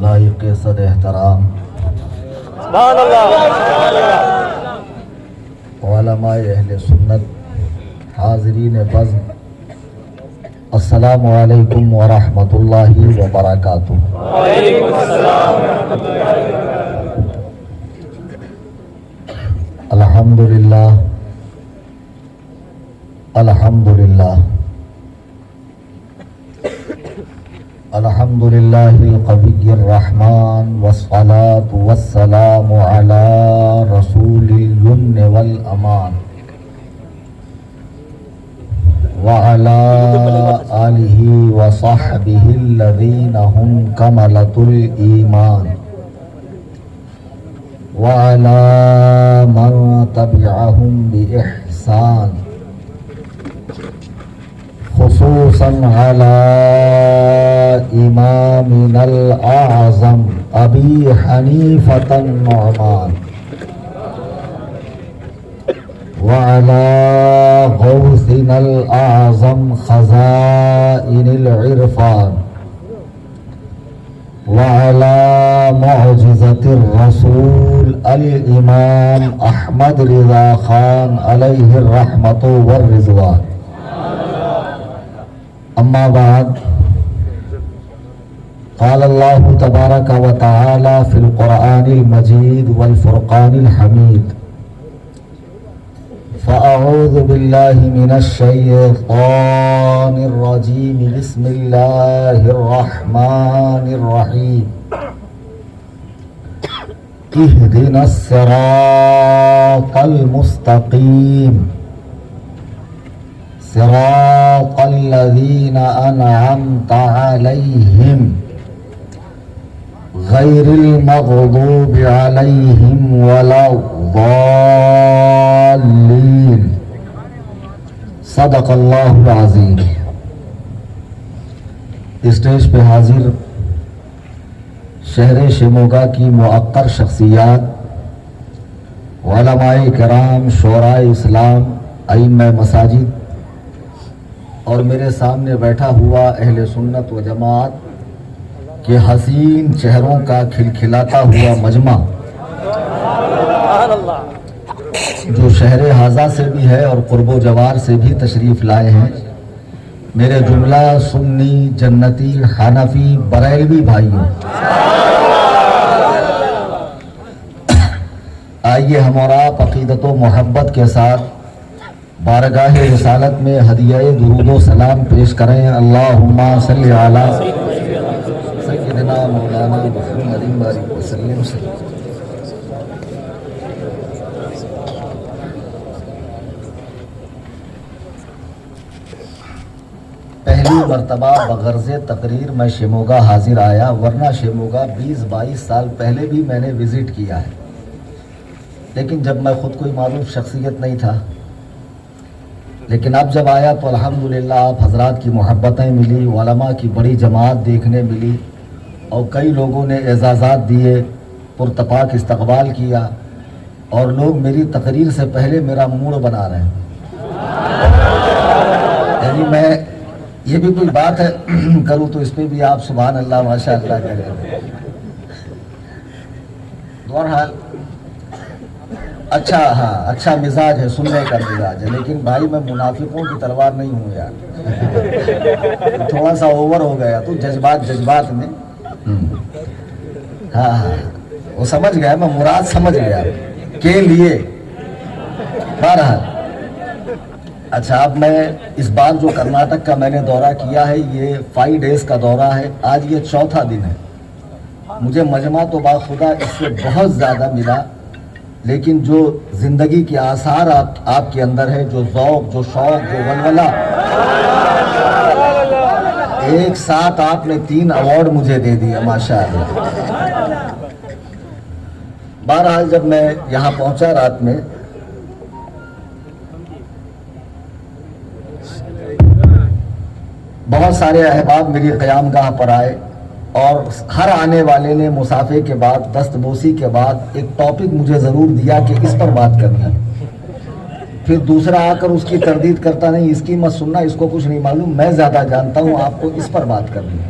لائق صد احترام سبحان اللہ، علماء اہل سنت، حاضرین بزم، السلام علیکم ورحمۃ اللہ وبرکاتہ۔ وعلیکم السلام ورحمۃ اللہ وبرکاتہ۔ الحمدللہ الحمدللہ الحمدللہ القوی الرحمن والصلاة والسلام علی رسول الامن والامان وعلى آلہ وصحبہ الذین هم کملۃ الایمان وعلى من تبعهم بإحسان، خصوصا على إمامنا الأعظم أبي حنيفة النعمان، وعلى غوثنا الأعظم خزائن العرفان، وعلى معجزة الرسول الإمام أحمد رضا خان عليه الرحمة والرضوان۔ أما بعد، قال الله تبارك وتعالى في القرآن المجيد والفرقان الحميد: فأعوذ بالله من الشيطان الرجيم، بسم الله الرحمن الرحيم، اهدنا الصراط المستقيم، صراط الذين أنعمت عليهم غير المغضوب عليهم ولا الضالين، صدق اللہ العظیم۔ اسٹیج پہ حاضر شہر شموگا کی معقر شخصیات، علماء کرام، شعراء اسلام، ائمہ مساجد، اور میرے سامنے بیٹھا ہوا اہل سنت و جماعت کے حسین چہروں کا کھلکھلاتا ہوا مجمع، جو شہر حاضہ سے بھی ہے اور قرب و جوار سے بھی تشریف لائے ہیں، میرے جملہ سنی، جنتی، حنفی، بریلوی بھائیوں، آئیے ہم اور آپ عقیدت و محبت کے ساتھ بارگاہ رسالت میں ہدیہ درود و سلام پیش کریں۔ اللہم صلی علی سیدنا مولانا محمد بارک وسلم۔ پہلی مرتبہ بغرض تقریر میں شموگا حاضر آیا، ورنہ شموگا 20-22 سال پہلے بھی میں نے وزٹ کیا ہے، لیکن جب میں خود کوئی معروف شخصیت نہیں تھا، لیکن اب جب آیا تو الحمدللہ آپ حضرات کی محبتیں ملی، علماء کی بڑی جماعت دیکھنے ملی، اور کئی لوگوں نے اعزازات دیے، پرتپاک استقبال کیا، اور لوگ میری تقریر سے پہلے میرا موڈ بنا رہے ہیں۔ یعنی میں یہ بھی کوئی بات ہے کروں تو اس پہ بھی آپ سبحان اللہ ماشاء اللہ کریں۔ بہرحال اچھا، ہاں اچھا مزاج ہے، سننے کا مزاج ہے، لیکن بھائی میں منافقوں کی تلوار نہیں ہوں یار، تھوڑا سا اوور ہو گیا تو جذبات میں ہاں وہ سمجھ گیا، میں مراد سمجھ گیا کے لیے۔ بہرحال اچھا، اب میں اس بار جو کرناٹک کا میں نے دورہ کیا ہے، یہ 5 ڈیز کا دورہ ہے، آج یہ 4تھا دن ہے۔ مجھے مجمع تو باخدا اس سے بہت زیادہ ملا، لیکن جو زندگی کے آثار آپ کے اندر ہے، جو ذوق، جو شوق، جو ولولہ، ایک ساتھ آپ نے 3 ایوارڈ مجھے دے دیا ماشاءاللہ۔ بہرحال جب میں یہاں پہنچا رات میں، بہت سارے احباب میری قیام گاہ پر آئے، اور ہر آنے والے نے مسافے کے بعد، دست بوسی کے بعد ایک ٹاپک مجھے ضرور دیا کہ اس پر بات کرنی ہے۔ پھر دوسرا آ کر اس کی تردید کرتا، نہیں اس کی مت سننا، اس کو کچھ نہیں معلوم، میں زیادہ جانتا ہوں، آپ کو اس پر بات کرنی ہے۔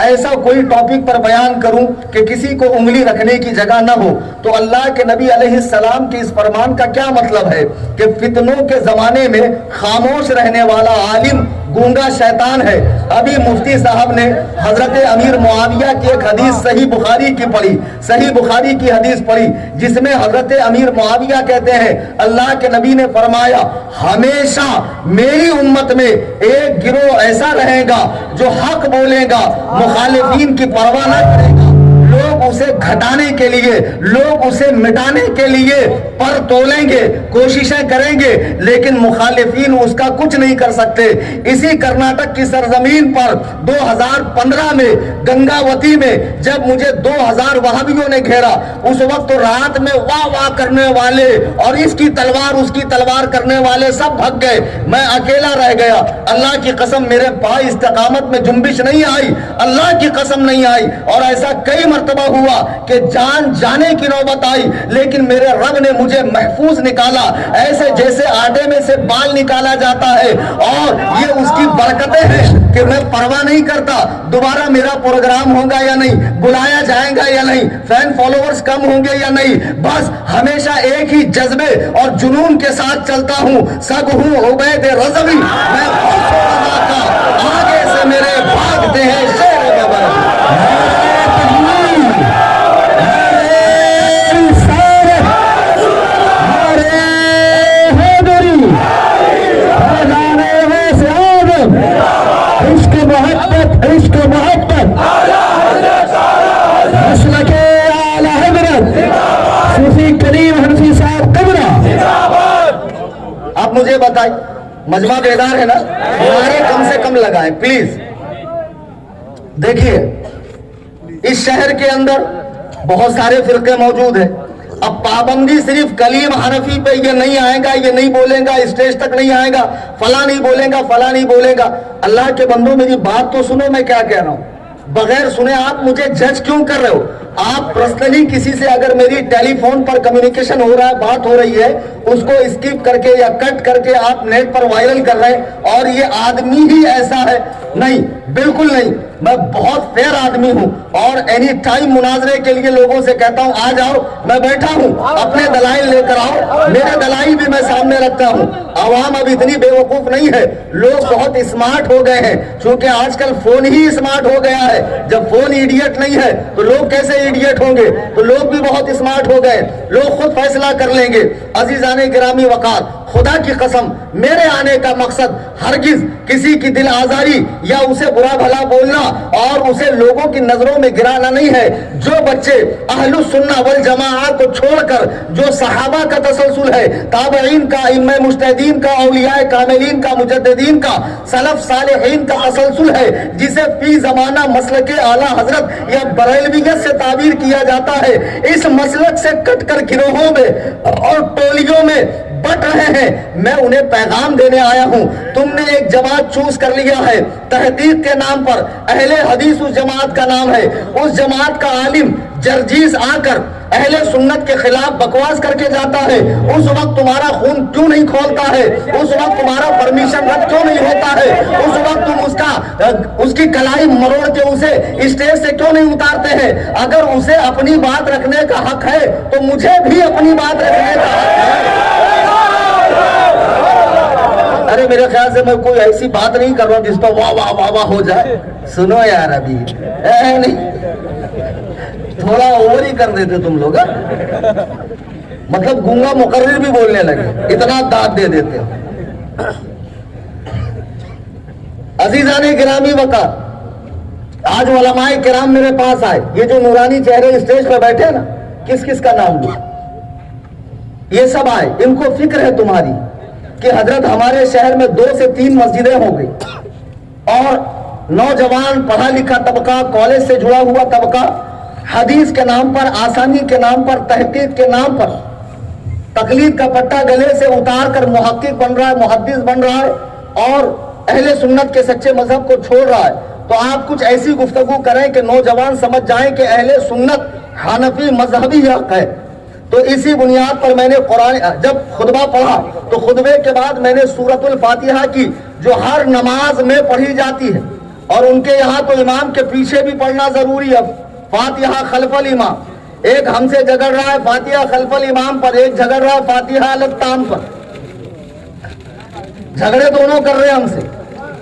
ایسا کوئی ٹاپک پر بیان کروں کہ کسی کو انگلی رکھنے کی جگہ نہ ہو تو اللہ کے نبی علیہ السلام کے اس فرمان کا کیا مطلب ہے کہ فتنوں کے زمانے میں خاموش رہنے والا عالم گونگا شیطان ہے. ابھی مفتی صاحب نے حضرت امیر معاویہ کی ایک حدیث صحیح بخاری کی پڑھی, صحیح بخاری کی حدیث پڑھی, جس میں حضرت امیر معاویہ کہتے ہیں اللہ کے نبی نے فرمایا ہمیشہ میری امت میں ایک گروہ ایسا رہے گا جو حق بولے گا, مخالفین کی پرواہ نہ کرے گا, لوگ اسے گھٹانے کے لیے, لوگ اسے مٹانے کے لیے پر تولیں گے, کوششیں کریں گے, لیکن مخالفین اس کا کچھ نہیں کر سکتے. اسی کرناٹک کی سرزمین پر 2015 میں گنگاوتی میں جب مجھے 2000 وہابیوں نے گھیرا, اس وقت تو رات میں واہ واہ کرنے والے اور اس کی تلوار کرنے والے سب بھگ گئے, میں اکیلا رہ گیا. اللہ کی قسم میرے پاؤں استقامت میں جنبش نہیں آئی, اللہ کی قسم نہیں آئی. اور ایسا کئی مرتبہ ہوا کہ جان جانے کی نوبت آئی, لیکن میرے رب نے مجھے محفوظ نکالا, ایسے جیسے آٹے میں سے بال نکالا جاتا ہے. اور یہ اس کی برکتیں ہیں کہ میں پرواہ نہیں کرتا دوبارہ میرا پروگرام ہوگا یا نہیں, بلایا جائے گا یا نہیں, فین فالوورز کم ہوں گے یا نہیں, بس ہمیشہ ایک ہی جذبے اور جنون کے ساتھ چلتا ہوں. سگ ہوں عبید رضوی, میں آگے سے میرے بھاگتے ہیں شیر ببر. عشق محبت مسلک اعلی حضرت صوفی کریم حنفی صاحب قبرہ. آپ مجھے بتائیں, مجمع بیدار ہے نا, نعرے کم سے کم لگائیں پلیز. دیکھیے اس شہر کے اندر بہت سارے فرقے موجود ہیں. اب پابندی صرف کلیم حنفی پہ یہ نہیں آئے گا, یہ نہیں بولے گا, اسٹیج تک نہیں آئے گا, فلاں نہیں بولے گا, فلاں نہیں بولے گا. اللہ کے بندوں میری بات تو سنو, میں کیا کہہ رہا ہوں. بغیر سنے آپ مجھے جج کیوں کر رہے ہو؟ آپ پرسنلی کسی سے اگر میری ٹیلی فون پر کمیونیکیشن ہو رہا ہے, بات ہو رہی ہے, اس کو اسکپ کر کے یا کٹ کر کے آپ نیٹ پر وائرل کر رہے ہیں اور یہ آدمی ہی ایسا ہے, نہیں, بالکل نہیں. میں بہت فیئر آدمی ہوں اور اینی ٹائم مناظرے کے لیے لوگوں سے کہتا ہوں آ جاؤ, میں بیٹھا ہوں, اپنے دلائل لے کر آؤ. میرے دلائل بھی میں سامنے رکھتا ہوں. عوام اب اتنی بے وقوف نہیں ہے, لوگ بہت اسمارٹ ہو گئے ہیں, چونکہ آج کل فون ہی اسمارٹ ہو گیا ہے. جب فون ایڈیٹ نہیں ہے تو لوگ کیسے ایڈیٹ ہوں گے؟ تو لوگ بھی بہت اسمارٹ ہو گئے, لوگ خود فیصلہ کر لیں گے. عزیزان گرامی وقار, خدا کی قسم میرے آنے کا مقصد ہرگز کسی کی دل آزاری یا اسے برا بھلا بولنا اور اسے لوگوں کی نظروں میں گرانا نہیں ہے. جو بچے اہل السنہ والجماعہ کو چھوڑ کر جو صحابہ کا تسلسل ہے, تابعین کا, ائمہ مجتہدین کا, اولیاء کاملین کا, مجددین کا, سلف صالحین کا تسلسل ہے, جسے فی زمانہ مسلک اعلیٰ حضرت یا بریلویت سے تعبیر کیا جاتا ہے, اس مسلک سے کٹ کر گروہوں میں اور ٹولیوں میں بٹ رہے ہیں, میں انہیں پیغام دینے آیا ہوں. تم نے ایک جماعت چوز کر لیا ہے تحقیق کے نام پر, اہل حدیث اس جماعت کا نام ہے. اس جماعت کا عالم جرجیز آ کر اہل سنت کے خلاف بکواس کر کے جاتا ہے, اس وقت تمہارا خون کیوں نہیں کھولتا ہے؟ اس وقت تمہارا پرمیشن رد کیوں نہیں ہوتا ہے؟ اس وقت تم اس کی کلائی مروڑ کے اسے اسٹیج سے کیوں نہیں اتارتے ہیں؟ اگر اسے اپنی بات رکھنے کا حق ہے تو مجھے بھی اپنی بات رکھنے کا حق ہے. ارے میرے خیال سے میں کوئی ایسی بات نہیں کر رہا ہوں جس پر واہ واہ واہ واہ ہو جائے. سنو یار, ابھی نہیں, تھوڑا اوور ہی کر دیتے تم لوگ, مطلب گونگا مقرر بھی بولنے لگے, اتنا داد دے دیتے ہو. عزیزان گرامی وقار, آج علماء کرام میرے پاس آئے, یہ جو نورانی چہرے اسٹیج پہ بیٹھے نا, کس کس کا نام لوں؟ یہ سب آئے, ان کو فکر ہے تمہاری کہ حضرت ہمارے شہر میں 2 سے 3 مسجدیں ہو گئی اور نوجوان پڑھا لکھا طبقہ, کالج سے جڑا ہوا طبقہ, حدیث کے نام پر, آسانی کے نام پر, تحقیق کے نام پر تقلید کا پٹا گلے سے اتار کر محقق بن رہا ہے, محدث بن رہا ہے اور اہل سنت کے سچے مذہب کو چھوڑ رہا ہے. تو آپ کچھ ایسی گفتگو کریں کہ نوجوان سمجھ جائیں کہ اہل سنت حنفی مذہبی حق ہے. تو اسی بنیاد پر میں نے قرآن, جب خطبہ پڑھا تو خطبے کے بعد میں نے سورۃ الفاتحہ کی جو ہر نماز میں پڑھی جاتی ہے اور ان کے یہاں تو امام کے پیچھے بھی پڑھنا ضروری ہے، فاتحہ خلف الامام. ایک ہم سے جھگڑ رہا ہے فاتحہ خلف الامام پر، ایک جھگڑ رہا ہے فاتحہ التام پر. جھگڑے دونوں کر رہے ہیں ہم سے.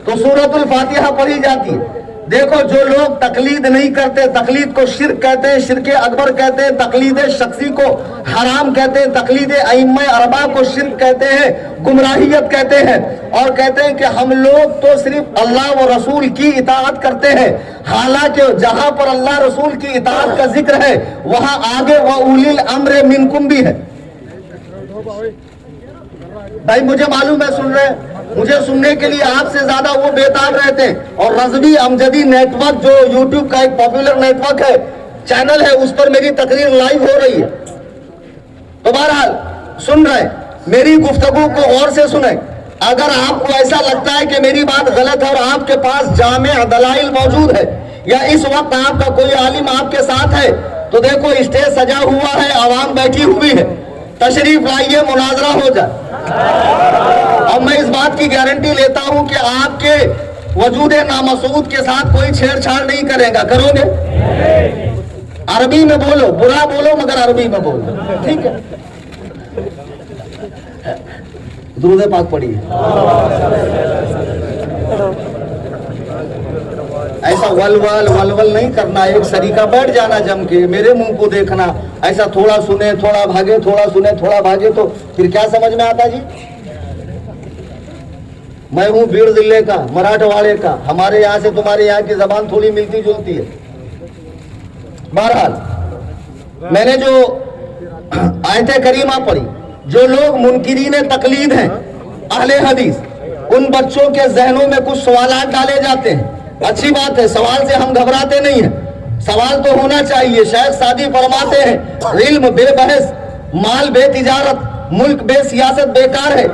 تو سورۃ الفاتحہ پڑھی جاتی ہے. دیکھو جو لوگ تقلید نہیں کرتے، تقلید کو شرک کہتے ہیں، شرک اکبر کہتے ہیں، تقلید شخصی کو حرام کہتے ہیں، تقلید ائمہ اربعہ کو شرک کہتے ہیں، گمراہیت کہتے ہیں، اور کہتے ہیں کہ ہم لوگ تو صرف اللہ و رسول کی اطاعت کرتے ہیں. حالانکہ جہاں پر اللہ رسول کی اطاعت کا ذکر ہے وہاں آگے وَأُولِي الْأَمْرِ مِنْكُمْ بھی ہے. بھائی مجھے معلوم ہے سن رہے ہیں، مجھے سننے کے لیے آپ سے زیادہ وہ بےتاب رہتے ہیں. اور رضوی امجدی نیٹ ورک جو یوٹیوب کا ایک پاپولر نیٹ ورک ہے، چینل ہے، اس پر میری تقریر لائیو ہو رہی ہے. تو بہرحال سن رہے ہیں، میری گفتگو کو غور سے سنیں. اگر آپ کو ایسا لگتا ہے کہ میری بات غلط ہے اور آپ کے پاس جامع دلائل موجود ہے، یا اس وقت آپ کا کوئی عالم آپ کے ساتھ ہے، تو دیکھو اسٹیج سجا ہوا ہے، عوام بیٹھی ہوئی ہے، تشریف لائیے، مناظرہ ہو جائے. اور میں اس بات کی گارنٹی لیتا ہوں کہ آپ کے وجود نامسعود کے ساتھ کوئی چھیڑ چھاڑ نہیں کرے گا. کرو گے؟ عربی میں بولو، برا بولو مگر عربی میں بولو، ٹھیک ہے؟ درود پاک پڑھیے. ایسا ول نہیں کرنا، ایک سریقہ بیٹھ جانا جم کے، میرے منہ کو دیکھنا، ایسا تھوڑا سنے تھوڑا بھاگے، تھوڑا سنے تھوڑا بھاگے، تو پھر کیا سمجھ میں آتا جی؟ میں ہوں بیڑ ضلع کا، مراٹھواڑے کا، ہمارے یہاں سے تمہارے یہاں کی زبان تھوڑی ملتی جلتی ہے. بہرحال میں نے جو آیت کریمہ پڑھی، جو لوگ منکرین تقلید ہیں، اہل حدیث، ان بچوں کے ذہنوں میں کچھ سوالات ڈالے جاتے ہیں. اچھی بات ہے، سوال سے ہم گھبراتے نہیں ہیں، سوال تو ہونا چاہیے. شیخ سعدی فرماتے ہیں علم بے بحث، مال بے تجارت، ملک بے سیاست بیکار ہے.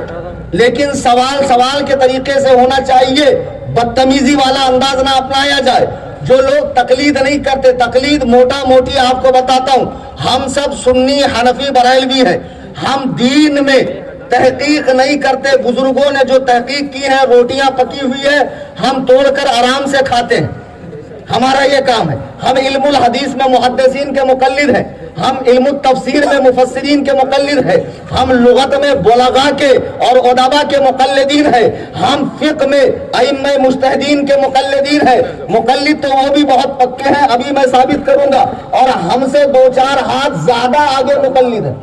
لیکن سوال کے طریقے سے ہونا چاہیے، بدتمیزی والا انداز نہ اپنایا جائے. جو لوگ تقلید نہیں کرتے، تقلید موٹا موٹی آپ کو بتاتا ہوں، ہم سب سنی حنفی بریلوی ہیں. ہم دین میں تحقیق نہیں کرتے. بزرگوں نے جو تحقیق کی ہے، روٹیاں پکی ہوئی ہے، ہم توڑ کر آرام سے کھاتے ہیں. ہمارا یہ کام ہے. ہم علم الحدیث میں محدثین کے مقلد ہیں، ہم علم التفسیر میں مفسرین کے مقلد ہیں، ہم لغت میں بلغاء کے اور ادباء کے مقلدین ہیں، ہم فقہ میں ائمہ مجتہدین کے مقلدین ہیں. مقلد تو وہ بھی بہت پکے ہیں، ابھی میں ثابت کروں گا. اور ہم سے 2-4 ہاتھ زیادہ آگے مقلد ہیں،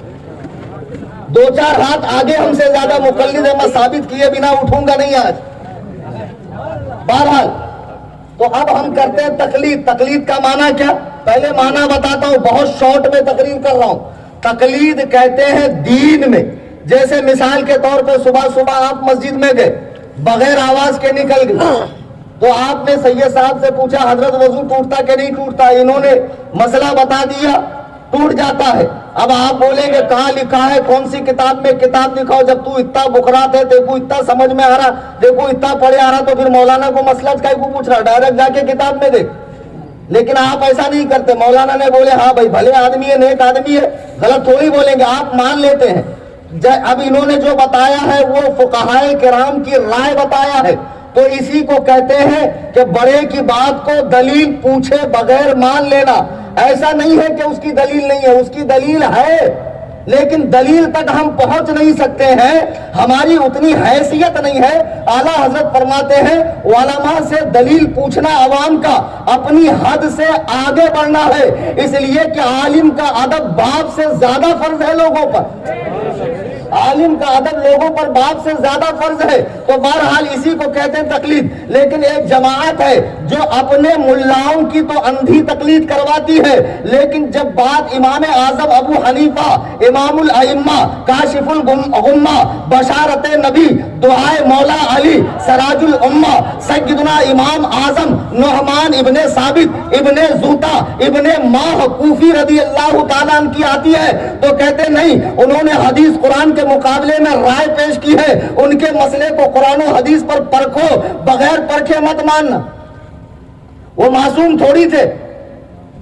2-4 ہاتھ آگے ہم سے زیادہ مقلد ہیں. میں ثابت کیے بنا اٹھوں گا نہیں آج. بہرحال تو اب ہم کرتے ہیں تقلید. تقلید کا معنی کیا؟ پہلے معنی بتاتا ہوں، بہت شارٹ میں تقریر کر رہا ہوں. تقلید کہتے ہیں دین میں، جیسے مثال کے طور پہ صبح آپ مسجد میں گئے، بغیر آواز کے نکل گئے، تو آپ نے سید صاحب سے پوچھا حضرت وضو ٹوٹتا کہ نہیں ٹوٹتا؟ انہوں نے مسئلہ بتا دیا، ٹوٹ جاتا ہے. اب آپ بولیں گے کہاں لکھا ہے، کون سی کتاب میں؟ کتاب دکھاؤ. جب تو اتنا بکرات ہے، دیکھو اتنا سمجھ میں آ رہا، دیکھو اتنا پڑھے آ رہا، تو پھر مولانا کو مسئلہ کہیں کو پوچھ رہا؟ ڈائریکٹ جا کے کتاب میں دیکھ. لیکن آپ ایسا نہیں کرتے. مولانا نے بولے ہاں بھائی بھلے آدمی ہے، نیک آدمی ہے، غلط تھوڑی بولیں گے، آپ مان لیتے ہیں. اب انہوں نے جو بتایا ہے وہ فقہائے کرام کی رائے بتایا ہے، تو اسی کو کہتے ہیں کہ بڑے کی بات کو دلیل پوچھے بغیر مان لینا. ایسا نہیں ہے کہ اس کی دلیل نہیں ہے، اس کی دلیل ہے، لیکن دلیل تک ہم پہنچ نہیں سکتے ہیں، ہماری اتنی حیثیت نہیں ہے. اعلیٰ حضرت فرماتے ہیں علماء سے دلیل پوچھنا عوام کا اپنی حد سے آگے بڑھنا ہے، اس لیے کہ عالم کا ادب باپ سے زیادہ فرض ہے لوگوں پر. عالم کا ادب لوگوں پر باپ سے زیادہ فرض ہے. تو بہرحال اسی کو کہتے ہیں تقلید. لیکن ایک جماعت ہے جو اپنے ملاؤں کی تو اندھی تقلید کرواتی ہے، لیکن جب بات امام اعظم ابو حنیفہ، امام الائمہ، کاشف الغمہ، بشارت نبی، دعائے مولا علی، سراج الامہ، سیدنا امام اعظم نعمان ابن ثابت ابن زوتا ابن ماہ کوفی رضی اللہ تعالیٰ عنہ کی آتی ہے، تو کہتے نہیں انہوں نے حدیث قرآن کے مقابلے میں رائے پیش کی ہے، ان کے مسئلے کو قرآن و حدیث پر پرکھو، بغیر پرکھے مت ماننا. وہ معصوم تھوڑی تھے،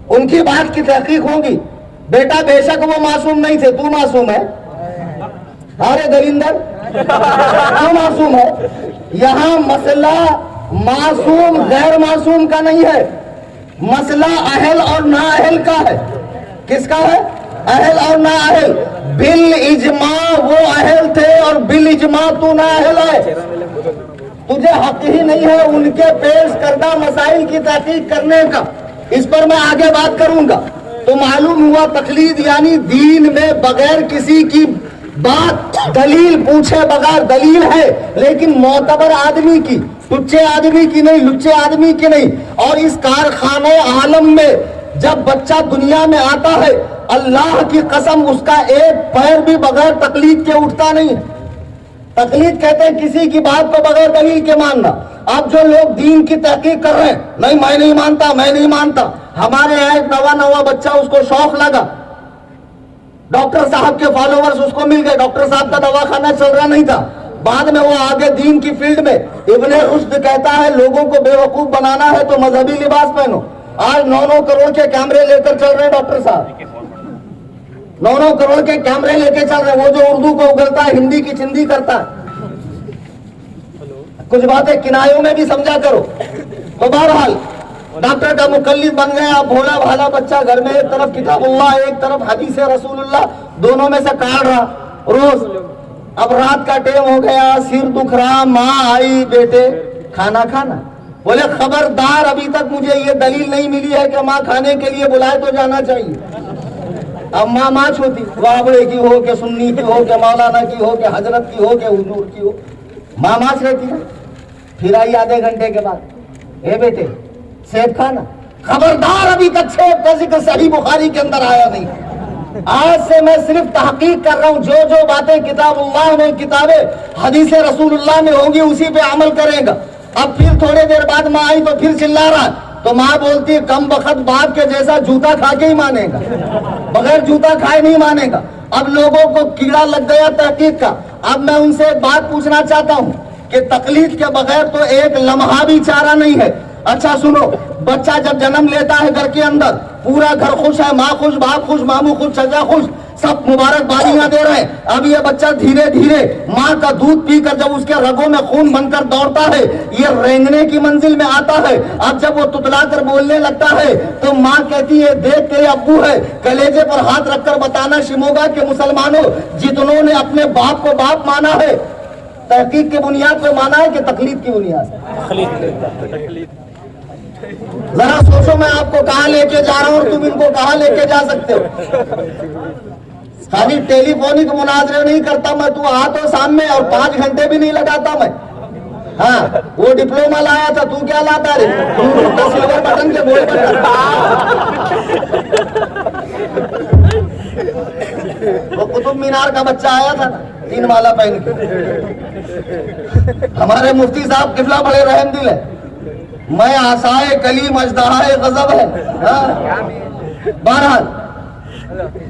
ان کی بات کی تحقیق ہوگی. بیٹا بے شک وہ معصوم نہیں تھے، تو معصوم ہے. ارے دریندر تو معصوم ہے. یہاں مسئلہ معصوم غیر معصوم کا نہیں ہے، مسئلہ اہل اور نااہل کا ہے۔ کس کا ہے؟ اہل اور نااہل۔ بالاجماع وہ اہل تھے اور بالاجماع تو نااہل ہے۔ تجھے حق ہی نہیں ہے ان کے پیش کردہ مسائل کی تحقیق کرنے کا۔ اس پر میں آگے بات کروں گا۔ تو معلوم ہوا تقلید یعنی دین میں بغیر کسی کی بات دلیل پوچھے بغیر، دلیل ہے لیکن معتبر آدمی کی، ٹچے آدمی کی نہیں، لچے آدمی کی نہیں۔ اور اس کارخانے عالم میں جب بچہ دنیا میں آتا ہے، اللہ کی قسم اس کا ایک پیر بھی بغیر تقلید کے اٹھتا نہیں۔ تقلید کہتے ہیں کسی کی بات کو بغیر دلیل کے ماننا۔ اب جو لوگ دین کی تحقیق کر رہے ہیں، نہیں میں نہیں مانتا، میں نہیں مانتا۔ ہمارے یہاں ایک نوا بچہ، اس کو شوق لگا، ڈاکٹر صاحب کے فالوورز اس کو مل گئے، ڈاکٹر صاحب کا دواخانہ چل رہا نہیں تھا، بعد میں وہ آگے دین کی فیلڈ میں۔ ابن رشد کہتا ہے لوگوں کو بے وقوف بنانا ہے تو مذہبی لباس پہنو۔ آج 9 کروڑ کے کیمرے لے کر چل رہے ہیں ڈاکٹر صاحب، 9 کروڑ کے کیمرے لے کے چل رہے ہیں۔ وہ جو اردو کو اگلتا ہے، ہندی کی چندی کرتا ہے۔ کچھ باتیں کنایوں میں بھی سمجھا کرو۔ تو بہرحال ڈاکٹر کا مقلد بن گیا، بھولا بھالا بچہ، گھر میں ایک طرف کتاب اللہ، ایک طرف حدیث رسول اللہ، دونوں میں سے کاٹ رہا روز۔ اب رات کا ٹائم ہو گیا، سر دکھ رہا، ماں آئی، بیٹے کھانا کھانا۔ بولے خبردار، ابھی تک مجھے یہ دلیل نہیں ملی ہے کہ ماں کھانے کے لیے بلائے تو جانا چاہیے۔ اب ماں ماچ ہوتی، بابڑے کی ہو کہ سنی کی ہو کہ مولانا کی ہو کہ حضرت کی ہو کہ حضور کی ہو، ماں ماچ رہتی ہے۔ پھر آئی آدھے گھنٹے کے بعد، اے بیٹے سیب کھانا۔ خبردار، ابھی تک سیب کا ذکر صحیح بخاری کے اندر آیا نہیں۔ آج سے میں صرف تحقیق کر رہا ہوں، جو باتیں کتاب اللہ میں، کتابیں حدیث رسول اللہ میں ہوں گی اسی پہ عمل کرے گا۔ اب پھر تھوڑے دیر بعد ماں آئی تو پھر چلا رہا، تو ماں بولتی ہے کم بخت باپ کے جیسا جوتا کھا کے ہی مانے گا، بغیر جوتا کھائے نہیں مانے گا۔ اب لوگوں کو کیڑا لگ گیا تحقیق کا۔ اب میں ان سے ایک بات پوچھنا چاہتا ہوں کہ تقلید کے بغیر تو ایک لمحہ بھی چارہ نہیں ہے۔ اچھا سنو، بچہ جب جنم لیتا ہے گھر کے اندر، پورا گھر خوش ہے، ماں خوش، باپ خوش، ماموں خوش، چچا خوش، سب مبارکبادیاں دے رہے ہیں۔ اب یہ بچہ دھیرے دھیرے ماں کا دودھ پی کر جب اس کے رگوں میں خون بن کر دوڑتا ہے، یہ رینگنے کی منزل میں آتا ہے۔ اب جب وہ تتلا کر بولنے لگتا ہے تو ماں کہتی ہے دیکھ تیرے ابو ہے، کلیجے پر ہاتھ رکھ کر بتانا شموگا کہ مسلمانوں جتنوں نے اپنے باپ کو باپ مانا ہے، تحقیق کی بنیاد پہ مانا ہے کہ تقلید کی بنیاد؟ ذرا سوچو، میں آپ کو کہاں لے کے جا رہا ہوں اور تم ان کو کہاں لے کے جا سکتے ہو؟ خالی ٹیلی فونک مناظرے نہیں کرتا میں، تو آ تو سامنے، اور 5 گھنٹے بھی نہیں لگاتا میں۔ ہاں وہ ڈپلوما لایا تھا، تو کیا لاتا رے؟ سلور بٹن کے گولڈ بٹن۔ وہ قطب مینار کا بچہ آیا تھا نا 3 مالا پہن کے، ہمارے مفتی صاحب قبلہ بڑے رحم دل ہے، میں آسائے کلیم اژدہائے غضب ہے۔ بہرحال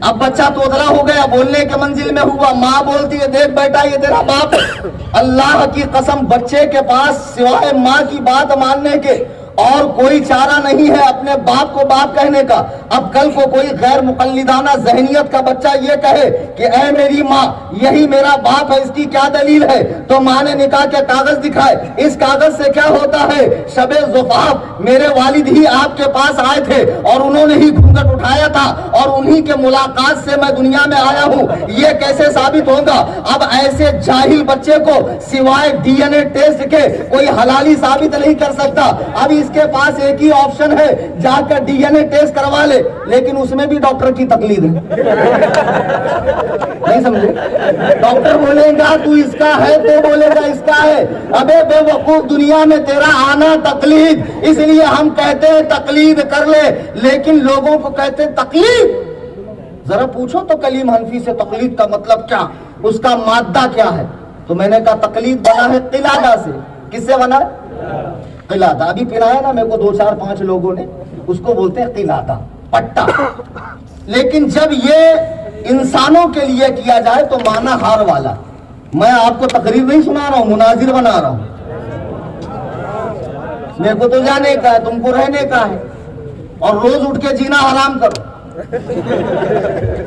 اب بچہ توتلا ہو گیا، بولنے کے منزل میں ہوا، ماں بولتی ہے دیکھ بیٹا یہ تیرا باپ ہے۔ اللہ کی قسم بچے کے پاس سوائے ماں کی بات ماننے کے اور کوئی چارہ نہیں ہے اپنے باپ کو باپ کہنے کا۔ اب کل کو کوئی غیر مقلدانہ ذہنیت کا بچہ یہ کہے کہ اے میری ماں یہی میرا باپ ہے، اس کی کیا دلیل ہے؟ تو ماں نے نکاح کے کاغذ دکھائے، اس کاغذ سے کیا ہوتا ہے؟ شب زفاف میرے والد ہی آپ کے پاس آئے تھے اور انہوں نے ہی گھونگھٹ اٹھایا تھا اور انہی کے ملاقات سے میں دنیا میں آیا ہوں، یہ کیسے ثابت ہوگا؟ اب ایسے جاہل بچے کو سوائے ڈی این اے ٹیسٹ کے کوئی حلالی ثابت نہیں کر سکتا۔ اب اس کے پاس ایک ہی آپشن ہے، جا کر ڈی این اے ٹیسٹ کروا لے، لیکن اس میں بھی ڈاکٹر کی تقلید ہے۔ نہیں سمجھے؟ ڈاکٹر بولے گا تو اس کا ہے، تو بولے گا اس کا ہے۔ ابے بے وقوف، دنیا میں تیرا آنا تقلید، اس لیے ہم کہتے ہیں تقلید کر لے، لیکن لوگوں کو کہتے ہیں تقلید۔ ذرا پوچھو تو کلیم حنفی سے تقلید کا مطلب کیا، اس کا مادہ کیا ہے؟ تو میں نے کہا تقلید بنا ہے قلادہ سے۔ کس سے بنا ہے؟ قلادہ۔ ابھی پہنایا نا میرے کو 2 4 5 لوگوں نے، اس کو بولتے ہیں قلادہ، پٹا۔ لیکن جب یہ انسانوں کے لیے کیا جائے تو مانا ہار والا۔ میں آپ کو تقریر نہیں سنا رہا ہوں، مناظر بنا رہا ہوں۔ میرے کو تو جانے کا ہے، تم کو رہنے کا ہے، اور روز اٹھ کے جینا حرام کرو۔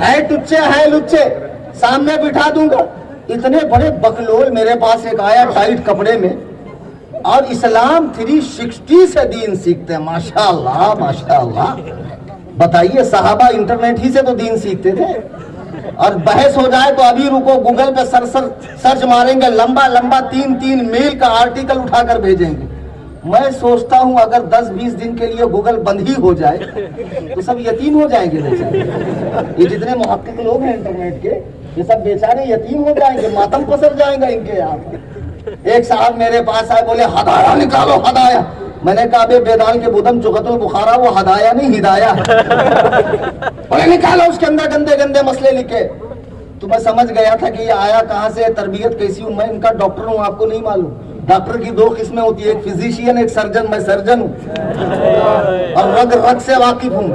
ہے ٹچے ہے لچے سامنے بٹھا دوں گا. اتنے بڑے بکلول میرے پاس ایک آیا ٹائٹ کپڑے میں, اور اسلام 360 سے دین سیکھتے ہیں. ماشاء اللہ ماشاء اللہ. بتائیے صحابہ انٹرنیٹ ہی سے تو دین سیکھتے تھے, اور بحث ہو جائے تو ابھی رکو گوگل پہ سرچ ماریں گے, لمبا لمبا 3 میل کا آرٹیکل اٹھا کر بھیجیں گے. میں سوچتا ہوں اگر 10-20 دن کے لیے گوگل بند ہی ہو جائے تو سب یتیم ہو جائیں گے بیچارے. یہ جتنے محقق لوگ ہیں انٹرنیٹ کے, یہ سب بیچارے یتیم ہو جائیں گے, ماتم پسر جائیں گا ان کے یہاں. ایک صاحب میرے پاس آئے, بولے ہدایا نکالو ہدایا. میں نے کہا بے بیدان کے بدم چغت البخارا, وہ ہدایا نہیں ہدایا. بولے نکالو اس کے اندر گندے گندے مسئلے لکھے. تو میں سمجھ گیا تھا کہ یہ آیا کہاں سے, تربیت کیسی ہوں. میں ان کا ڈاکٹر ہوں, آپ کو نہیں معلوم. ڈاکٹر کی 2 قسمیں ہوتی ہے, ایک فزیشین ایک سرجن. میں سرجن ہوں اور رگ رگ سے واقف ہوں.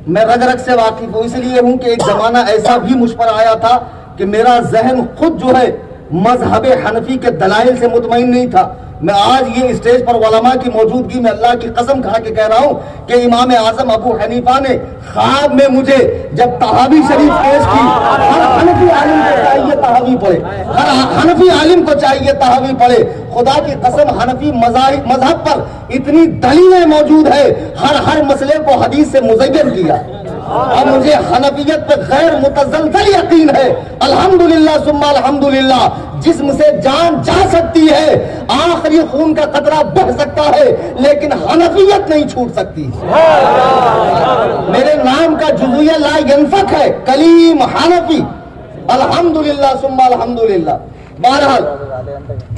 میں رگ رگ سے واقف ہوں, اس لیے ہوں کہ ایک زمانہ ایسا بھی مجھ پر آیا تھا کہ میرا ذہن خود جو ہے مذہب حنفی کے دلائل سے مطمئن نہیں تھا. میں آج یہ اسٹیج پر علماء کی موجودگی میں اللہ کی قسم کھا کے کہہ رہا ہوں کہ امام اعظم ابو حنیفہ نے خواب میں مجھے جب تحاوی شریف پیش کی, ہر حنفی عالم کو چاہیے تحاوی پڑھے, ہر حنفی عالم کو چاہیے تحاوی پڑھے. خدا کی قسم حنفی مذہب پر اتنی دلیلیں موجود ہے, ہر مسئلے کو حدیث سے مزین کیا. اور مجھے حنفیت پہ غیر متزلزل یقین ہے. الحمدللہ ثم الحمدللہ. جسم سے جان جا سکتی ہے, آخری خون کا قطرہ بہہ سکتا ہے, لیکن حنفیت نہیں چھوٹ سکتی. میرے نام کا جزویہ لا ینفک ہے, کلیم حنفی. الحمدللہ ثم الحمدللہ. بہرحال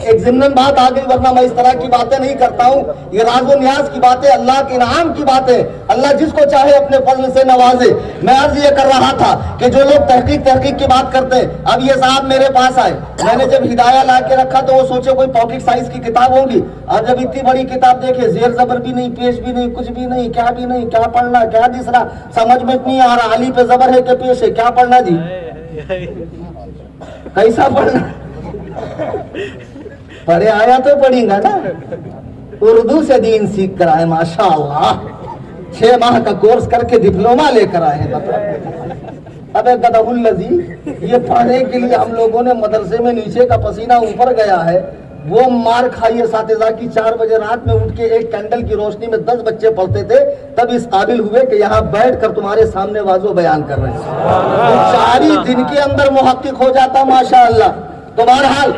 ایک ضمن بات آ گئی, ورنہ میں اس طرح کی باتیں نہیں کرتا ہوں. یہ راز و نیاز کی باتیں, اللہ کے انعام کی باتیں, اللہ جس کو چاہے اپنے فضل سے نوازے. میں عرض یہ کر رہا تھا کہ جو لوگ تحقیق کی بات کرتے ہیں, اب یہ صاحب میرے پاس آئے, میں نے جب ہدایہ لا کے رکھا تو وہ سوچے کوئی پاکٹ سائز کی کتاب ہوگی. اور جب اتنی بڑی کتاب دیکھے, زیر زبر بھی نہیں, پیش بھی نہیں, کچھ بھی نہیں, کیا بھی نہیں, کیا پڑھنا کیا دوسرا سمجھ میں نہیں آ رہا. علی پہ زبر ہے کہ پیش ہے, کیا پڑھنا جی, کیسا پڑھنا. پڑھے آیا تو پڑھیں گا نا. اردو سے دین سیکھ کر آئے, ماشاء اللہ. 6 ماہ کا کورس کر کے ڈپلوما لے کر آئے ہیں. ابے گدہ الذی, یہ پڑھنے کے لیے ہم لوگوں نے مدرسے میں نیچے کا پسینہ اوپر گیا ہے. وہ مار کھائی اساتذہ کی. 4 بجے رات میں اٹھ کے ایک کینڈل کی روشنی میں 10 بچے پڑھتے تھے, تب اس قابل ہوئے کہ یہاں بیٹھ کر تمہارے سامنے واضح بیان کر رہے ہیں. 4 ہی دن کے اندر محقق ہو جاتا ماشاء اللہ. تو بہرحال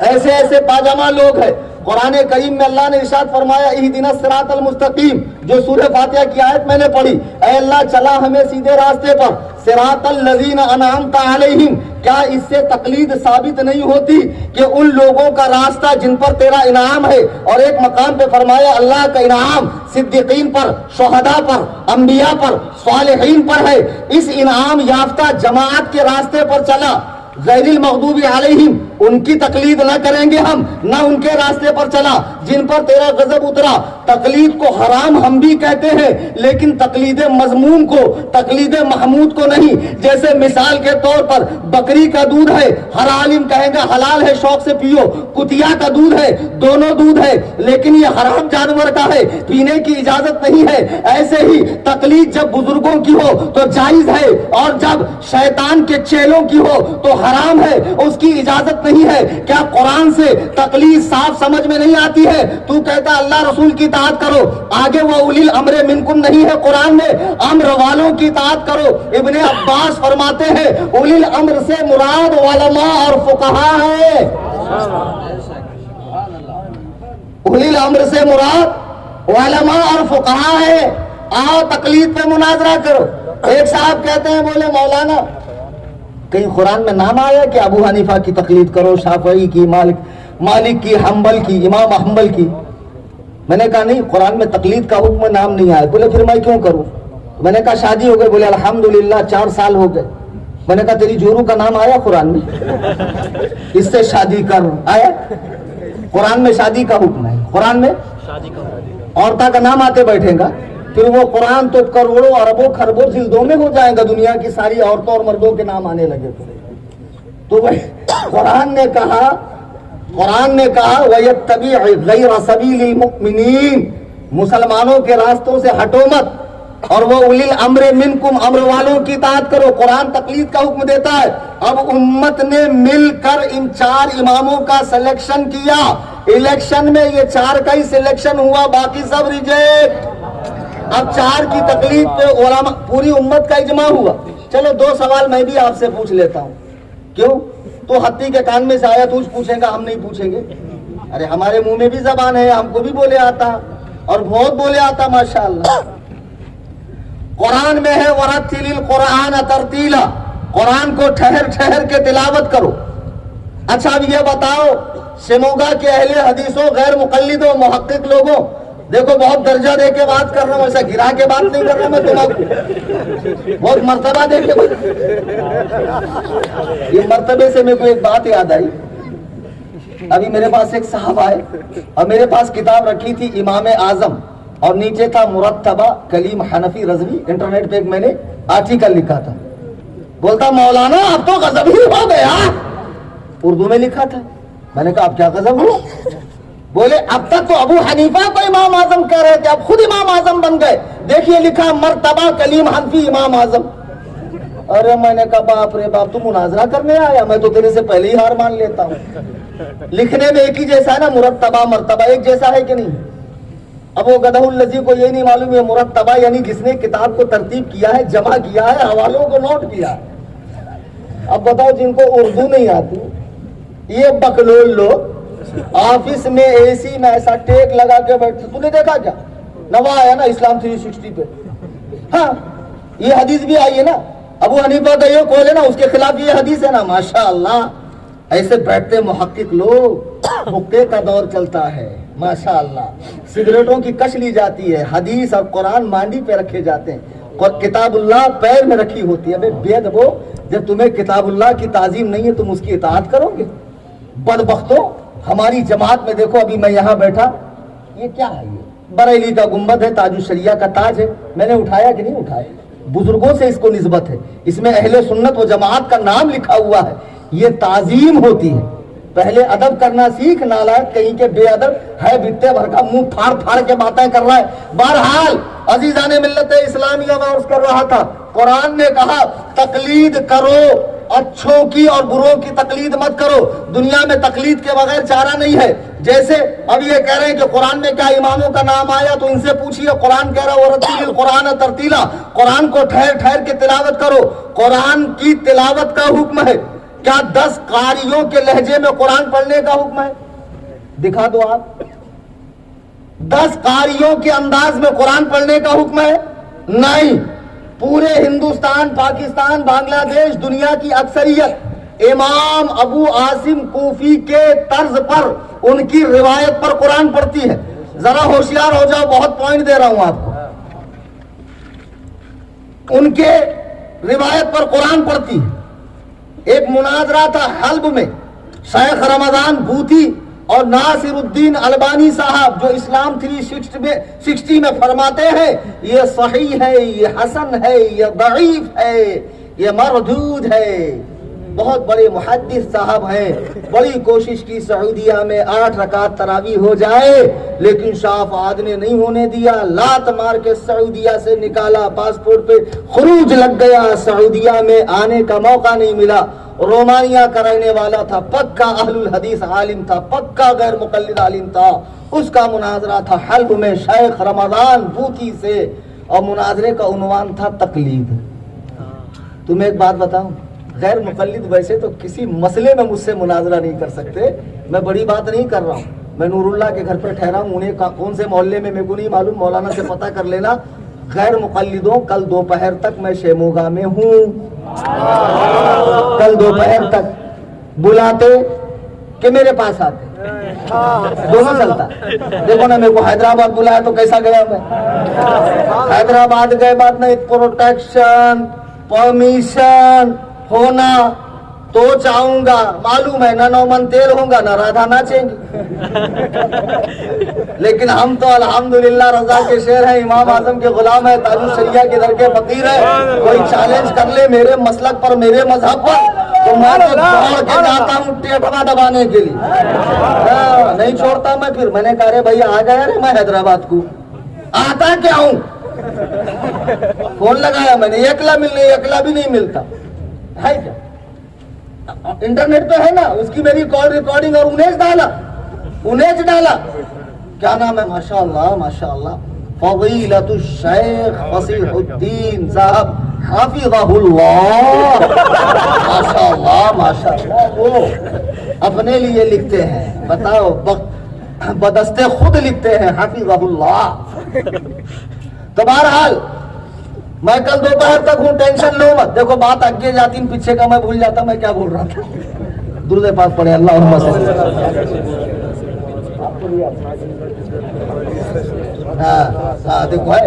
ایسے ایسے پاجامہ لوگ ہیں. قرآن کریم میں اللہ نے ارشاد فرمایا اہدنا الصراط المستقیم, جو سورہ فاتحہ کی آیت میں نے پڑھی, اے اللہ چلا ہمیں سیدھے راستے پر. صراط الذین انعمت علیہم, کیا اس سے تقلید ثابت نہیں ہوتی کہ ان لوگوں کا راستہ جن پر تیرا انعام ہے. اور ایک مقام پہ فرمایا اللہ کا انعام صدیقین پر, شہداء پر, انبیاء پر, صالحین پر ہے. اس انعام یافتہ جماعت کے راستے پر چلا. غیر المغضوب علیہم, ان کی تقلید نہ کریں گے ہم, نہ ان کے راستے پر چلا جن پر تیرا غضب اترا. تقلید کو حرام ہم بھی کہتے ہیں, لیکن تقلید مذموم کو, تقلید محمود کو نہیں. جیسے مثال کے طور پر بکری کا دودھ ہے, ہر عالم کہے گا حلال ہے, شوق سے پیو. کتیا کا دودھ ہے, دونوں دودھ ہے, لیکن یہ حرام جانور کا ہے, پینے کی اجازت نہیں ہے. ایسے ہی تقلید جب بزرگوں کی ہو تو جائز ہے, اور جب شیطان کے چیلوں کی ہو تو حرام ہے, اس کی اجازت نہیں ہے. کیا قرآن سے تقلید صاف سمجھ میں نہیں آتی ہے؟ تو کہتا اللہ رسول کی اطاعت کرو, آگے وہ اولی الامر منکم نہیں ہے قرآن میں, امر والوں کی اطاعت کرو. ابن عباس فرماتے ہیں اولی الامر سے مراد علماء اور فقہاء ہے. اولی الامر سے مراد علماء اور فقہاء ہے. آؤ تقلید پہ مناظرہ کرو. ایک صاحب کہتے ہیں, بولے مولانا کہیں قرآن میں نام آیا کہ ابو حنیفہ کی تقلید کرو, شافعی کی, مالک کی, حنبل کی, امام حنبل کی. میں نے کہا نہیں, قرآن میں تقلید کا حکم نام نہیں آیا. بولے پھر میں کیوں کروں؟ میں نے کہا شادی ہو گئی. بولے الحمدللہ 4 سال ہو گئے. میں نے کہا تیری جورو کا نام آیا قرآن میں, اس سے شادی کر, آیا قرآن میں شادی کا حکم ہے. قرآن میں عورتہ کا نام آتے بیٹھے گا, پھر وہ قرآن تو کروڑوں اربوں خربوں جلدوں میں ہو جائے گا, دنیا کی ساری عورتوں اور مردوں کے نام آنے لگے. تو قرآن نے کہا وَيَتَّبِعْ غَيْرَ سَبِيلِ الْمُؤْمِنِينَ, مسلمانوں کے راستوں سے ہٹو مت. اور وہ اُولی الامر منکم، امر والوں کی اطاعت کرو. قرآن تقلید کا حکم دیتا ہے. اب امت نے مل کر ان 4 اماموں کا سلیکشن کیا. الیکشن میں یہ 4 کا ہی سلیکشن ہوا، باقی سب ریجیکٹ. اب 4 کی تقلید پہ علماء پوری امت کا اجماع ہوا. چلو 2 سوال میں بھی آپ سے پوچھ لیتا ہوں. کیوں؟ تو ہتھی کے کان میں سے آیا تو پوچھیں گا، ہم نہیں پوچھیں گے. ارے ہمارے منہ میں بھی زبان ہے، ہم کو بھی بولے آتا اور بہت بولے آتا ماشاءاللہ. قرآن میں ہے وَرَتِّلِ الْقُرْآنَ تَرْتِیلًا، قرآن کو ٹھہر ٹھہر کے تلاوت کرو. اچھا اب یہ بتاؤ شموگا کے اہل حدیثوں، غیر مقلدوں، محقق لوگوں، دیکھو بہت درجہ دے کے بات کر رہا ہوں، ایسا گرا کے بات نہیں کر رہا میں تمہیں، بہت مرتبہ دے کے بات. یہ مرتبے سے میرے کو ایک بات یاد آئی. ابھی میرے پاس ایک صاحب آئے اور میرے پاس کتاب رکھی تھی امام اعظم اور نیچے تھا مرتبہ کلیم حنفی رضوی. انٹرنیٹ پہ ایک میں نے آرٹیکل لکھا تھا. بولتا مولانا اب تو غضب ہی ہو گیا. اردو میں لکھا تھا. میں نے کہا اب کیا غضب ہوا؟ بولے اب تک تو ابو حنیفہ کو امام اعظم کہہ رہے تھے، اب خود امام اعظم بن گئے. دیکھیے لکھا مرتبہ کلیم حنفی امام اعظم. ارے میں نے کہا باپ رے باپ، تو مناظرہ کرنے آیا؟ میں تو تیرے سے پہلے ہی ہار مان لیتا ہوں. لکھنے میں ایک ہی جیسا ہے نا، مرتبہ مرتبہ ایک جیسا ہے کہ نہیں؟ اب وہ گدھا الذی کو یہ نہیں معلوم ہے مرتبہ یعنی جس نے کتاب کو ترتیب کیا ہے، جمع کیا ہے، حوالوں کو نوٹ کیا ہے. اب بتاؤ جن کو اردو نہیں آتی، یہ بکلول لوگ آفس میں اے سی میں ایسا ٹیک لگا کے بیٹھتے. تو نے دیکھا کیا نوا آیا نا اسلام 360 پہ؟ ہاں یہ حدیث بھی آئی ہے نا، ابو حنیفہ کا یہ قول ہے نا، اس کے خلاف یہ حدیث ہے نا. ماشاءاللہ ایسے بیٹھتے محقق لوگ. حقے کا دور چلتا ہے ماشاءاللہ. سگریٹوں کی کش لی جاتی ہے، حدیث اور قرآن مانڈی پہ رکھے جاتے ہیں اور کتاب اللہ پیر میں رکھی ہوتی ہے. ابے بے ادبو، جب تمہیں کتاب اللہ کی تعظیم نہیں ہے تم اس کی اطاعت کرو گے؟ بدبختوں، ہماری جماعت میں دیکھو ابھی میں یہاں بیٹھا، یہ کیا ہے؟ یہ بریلی کا گنبد ہے، تاج الشریعہ کا تاج ہے. میں نے اٹھایا کہ نہیں اٹھایا؟ بزرگوں سے اس کو نسبت ہے، اس میں اہل سنت و جماعت کا نام لکھا ہوا ہے. یہ تعظیم ہوتی ہے. پہلے ادب کرنا سیکھ، نالائق کہیں کے بے ادب ہے، بتے بھر کا منہ پھاڑ پھاڑ کے باتیں کر رہا ہے. بہرحال عزیزان ملت اسلامیہ میں عرض کر رہا تھا، قرآن نے کہا تقلید کرو، اچھوں کی اور بروں کی تقلید مت کرو. دنیا میں تقلید کے بغیر چارہ نہیں ہے. جیسے اب یہ کہہ رہے ہیں کہ قرآن میں کیا اماموں کا نام آیا، تو ان سے پوچھیے قرآن کہہ رہا وَرَتِّلِ الْقُرْآنَ تَرْتِیلًا، قرآن کو ٹھہر ٹھہر کے تلاوت کرو. قرآن کی تلاوت کا حکم ہے. کیا 10 قاریوں کے لہجے میں قرآن پڑھنے کا حکم ہے؟ دکھا دو آپ. 10 قاریوں کے انداز میں قرآن پڑھنے کا حکم ہے؟ نہیں. پورے ہندوستان، پاکستان، بنگلہ دیش، دنیا کی اکثریت امام ابو عاصم کوفی کے طرز پر، ان کی روایت پر قرآن پڑھتی ہے. ذرا ہوشیار ہو جاؤ، بہت پوائنٹ دے رہا ہوں آپ کو. ان کے روایت پر قرآن پڑھتی ہے. ایک مناظرہ تھا حلب میں، شیخ رمضان بھوتی اور ناصر الدین البانی صاحب، جو اسلام 360 میں فرماتے ہیں یہ صحیح ہے، یہ حسن ہے، یہ ضعیف ہے، یہ مردود ہے. بہت بڑے محدث صاحب ہیں. بڑی کوشش کی سعودیہ میں 8 رکعت تراویح ہو جائے، لیکن شاہ فہد نے نہیں ہونے دیا. لات مار کے سعودیہ سے نکالا، پاسپورٹ پہ خروج لگ گیا، سعودیہ میں آنے کا موقع نہیں ملا. رومانیہ کا رہنے والا تھا، پکا اہل الحدیث عالم تھا، پکا غیر مقلد عالم تھا. اس کا مناظرہ تھا حلب میں شیخ رمضان بوتی سے، اور مناظرے کا عنوان تھا تقلید. تمہیں ایک بات بتاؤں، غیر مقلد ویسے تو کسی مسئلے میں مجھ سے مناظرہ نہیں کر سکتے. میں بڑی بات نہیں کر رہا ہوں. میں نور اللہ کے گھر پہ ٹھہرا ہوں، انہیں کون سے محلے میں میرے کو نہیں معلوم، مولانا سے پتہ کر لینا. غیر مقلدوں کل دوپہر تک میں شیموگا میں ہوں. کل دوپہر تک بلاتے کہ میرے پاس آتے، دونوں چلتا. دیکھو نا، میرے کو حیدرآباد بلایا تو کیسا گیا میں. حیدرآباد گئے بات نہیں، پروٹیکشن پرمیشن ہونا تو چاہوں گا. معلوم ہے نہ 9 من تیل ہوں گا، نہ رادھا ناچیں گی. لیکن ہم تو الحمدللہ رضا کے شعر ہیں، امام اعظم کے غلام ہیں، تاج الشریعہ کے در کے فقیر ہیں. کوئی چیلنج کر لے میرے مسلک پر، میرے مذہب پر، تو میں تو دوڑ کے جاتا ہوں ٹیٹوا دبانے کے لیے. نہیں چھوڑتا میں. پھر میں نے کہا رے بھائی آ گیا رے، میں حیدرآباد کو آتا کیا ہوں. فون لگایا میں نے، اکلا ملنے، اکلا بھی نہیں ملتا ہے کیا؟ انٹرنیٹ پہ ہے نا، اس کی میری کال ریکارڈنگ اور انیج ڈالا. کیا نام ہے؟ ماشاءاللہ ماشاءاللہ، فضیلۃ الشیخ فصیح الدین صاحب حافظہ اللہ. ماشاءاللہ ماشاءاللہ، وہ اپنے لیے لکھتے ہیں، بتاؤ بدستے خود لکھتے ہیں حافظہ اللہ. تو بہرحال میں کل دوپہر تک ہوں، ٹینشن لو مت. دیکھو بات آگے جاتی، پیچھے کا میں بھول جاتا میں کیا بول رہا تھا. درود پاک پڑھے اللہم صلی اللہ علیہ وسلم. ہاں دیکھو ہے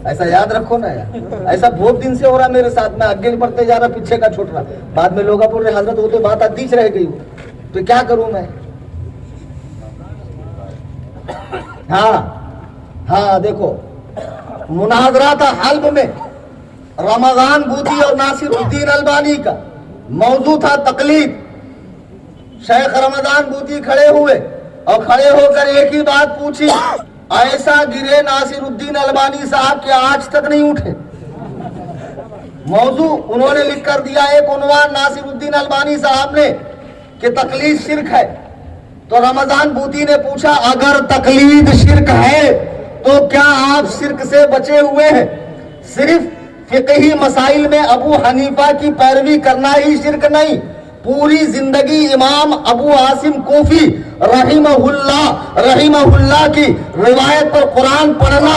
ایسا، یاد رکھو نا یار. ایسا بہت دن سے ہو رہا میرے ساتھ، میں آگے بڑھتے جا رہا، پیچھے کا چھوٹ رہا. بعد میں لوگ بول رہے حضرت وہ تو بات ادیچ رہ گئی، تو کیا کروں میں. ہاں دیکھو، مناظرات حلب میں رمضان بودی اور ناصر الدین البانی کا موضوع تھا تقلید. شیخ رمضان بودی کھڑے ہوئے اور کھڑے ہو کر ایک ہی بات پوچھی، ایسا گرے ناصر الدین البانی صاحب کہ آج تک نہیں اٹھے. موضوع انہوں نے لکھ کر دیا ایک عنوان ناصر الدین البانی صاحب نے کہ تقلید شرک ہے. تو رمضان بودی نے پوچھا اگر تقلید شرک ہے تو کیا آپ شرک سے بچے ہوئے ہیں؟ صرف فقہی مسائل میں ابو حنیفہ کی پیروی کرنا ہی شرک نہیں، پوری زندگی امام ابو عاصم کوفی رحمہ اللہ کی روایت پر قرآن پڑھنا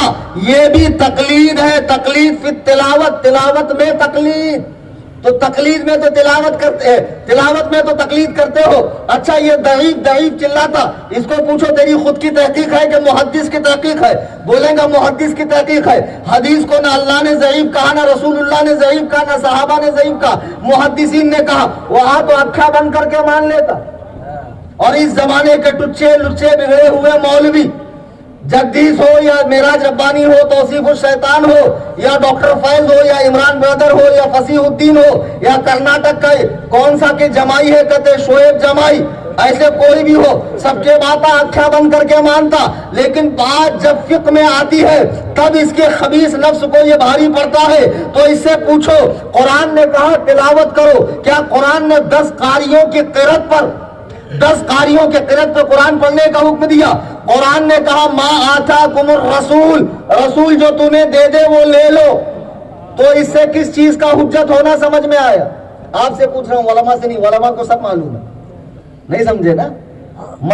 یہ بھی تقلید ہے. تقلید فی تلاوت، تلاوت میں تقلید. تو تقلید میں تو تلاوت کرتے ہیں، تلاوت میں تو تقلید کرتے ہو. اچھا یہ ضعیف چلاتا، اس کو پوچھو تیری خود کی تحقیق ہے کہ محدث کی تحقیق ہے؟ بولیں گا محدث کی تحقیق ہے. حدیث کو نہ اللہ نے ضعیف کہا، نہ رسول اللہ نے ضعیف کہا، نہ صحابہ نے ضعیف کہا، محدثین نے کہا. وہاں تو اکھا بند کر کے مان لیتا. اور اس زمانے کے ٹچے لچے بگڑے ہوئے مولوی، جگدیش ہو یا معراج ربانی ہو، توصیف الشیطان ہو یا ڈاکٹر فیض ہو یا عمران برادر ہو یا فصیح الدین ہو یا کرناٹک کا کون سا کہ جمائی ہے کہتے شعیب جمائی، ایسے کوئی بھی ہو، سب کے باتیں آنکھیں بند کر کے مانتا. لیکن بات جب فقہ میں آتی ہے تب اس کے خبیث نفس کو یہ بھاری پڑتا ہے. تو اس سے پوچھو قرآن نے کہا تلاوت کرو، کیا قرآن نے 10 قاریوں کی قرأت پر 10 قاریوں کے قرأت پر قرآن پڑھنے کا حکم دیا؟ قرآن نے کہا ما آتاکم الرسول، رسول جو تمہیں دے دے وہ لے لو. تو اس سے کس چیز کا حجت ہونا سمجھ میں آیا؟ آپ سے پوچھ رہا ہوں، علماء سے نہیں، علماء کو سب معلوم ہے. نہیں سمجھے نا؟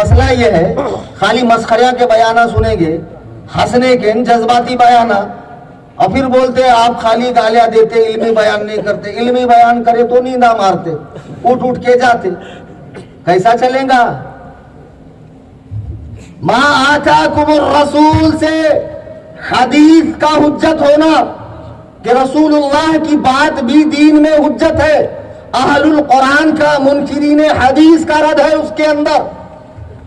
مسئلہ یہ ہے خالی مسخرہ کے بیانہ سنیں گے، ہنسنے کے جذباتی بیانہ، اور پھر بولتے ہیں آپ خالی گالیاں دیتے، علمی بیان نہیں کرتے. علمی بیان کرے تو نیندہ مارتے، اٹھ کے جاتے. کیسا چلیں گا؟ ما آتاکم الرسول سے حدیث کا حجت ہونا کہ رسول اللہ کی بات بھی دین میں حجت ہے. اہل القرآن کا منکرین حدیث کا رد ہے اس کے اندر.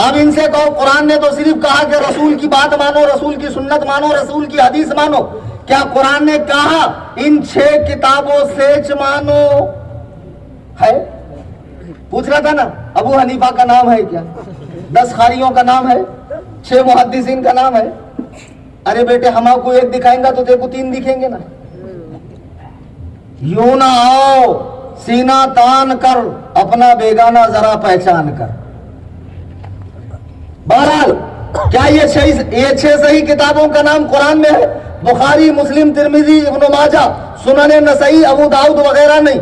اب ان سے کہو قرآن نے تو صرف کہا کہ رسول کی بات مانو، رسول کی سنت مانو، رسول کی حدیث مانو. کیا قرآن نے کہا ان 6 کتابوں سے مانو؟ ہے پوچھ رہا تھا نا. ابو حنیفہ کا نام ہے کیا؟ 10 قاریوں کا نام ہے، 6 محدثین کا نام ہے. ارے بیٹے ہم آپ کو ایک دکھائیں گا تو تیرے کو 3 دکھیں گے نا. یوں نہ آؤ سینہ تان کر، اپنا بیگانہ ذرا پہچان کر. بہرحال کیا یہ 6 صحیح کتابوں کا نام قرآن میں ہے؟ بخاری، مسلم، ترمذی، ابن ماجہ، سنن نسائی، ابو داؤد وغیرہ نہیں.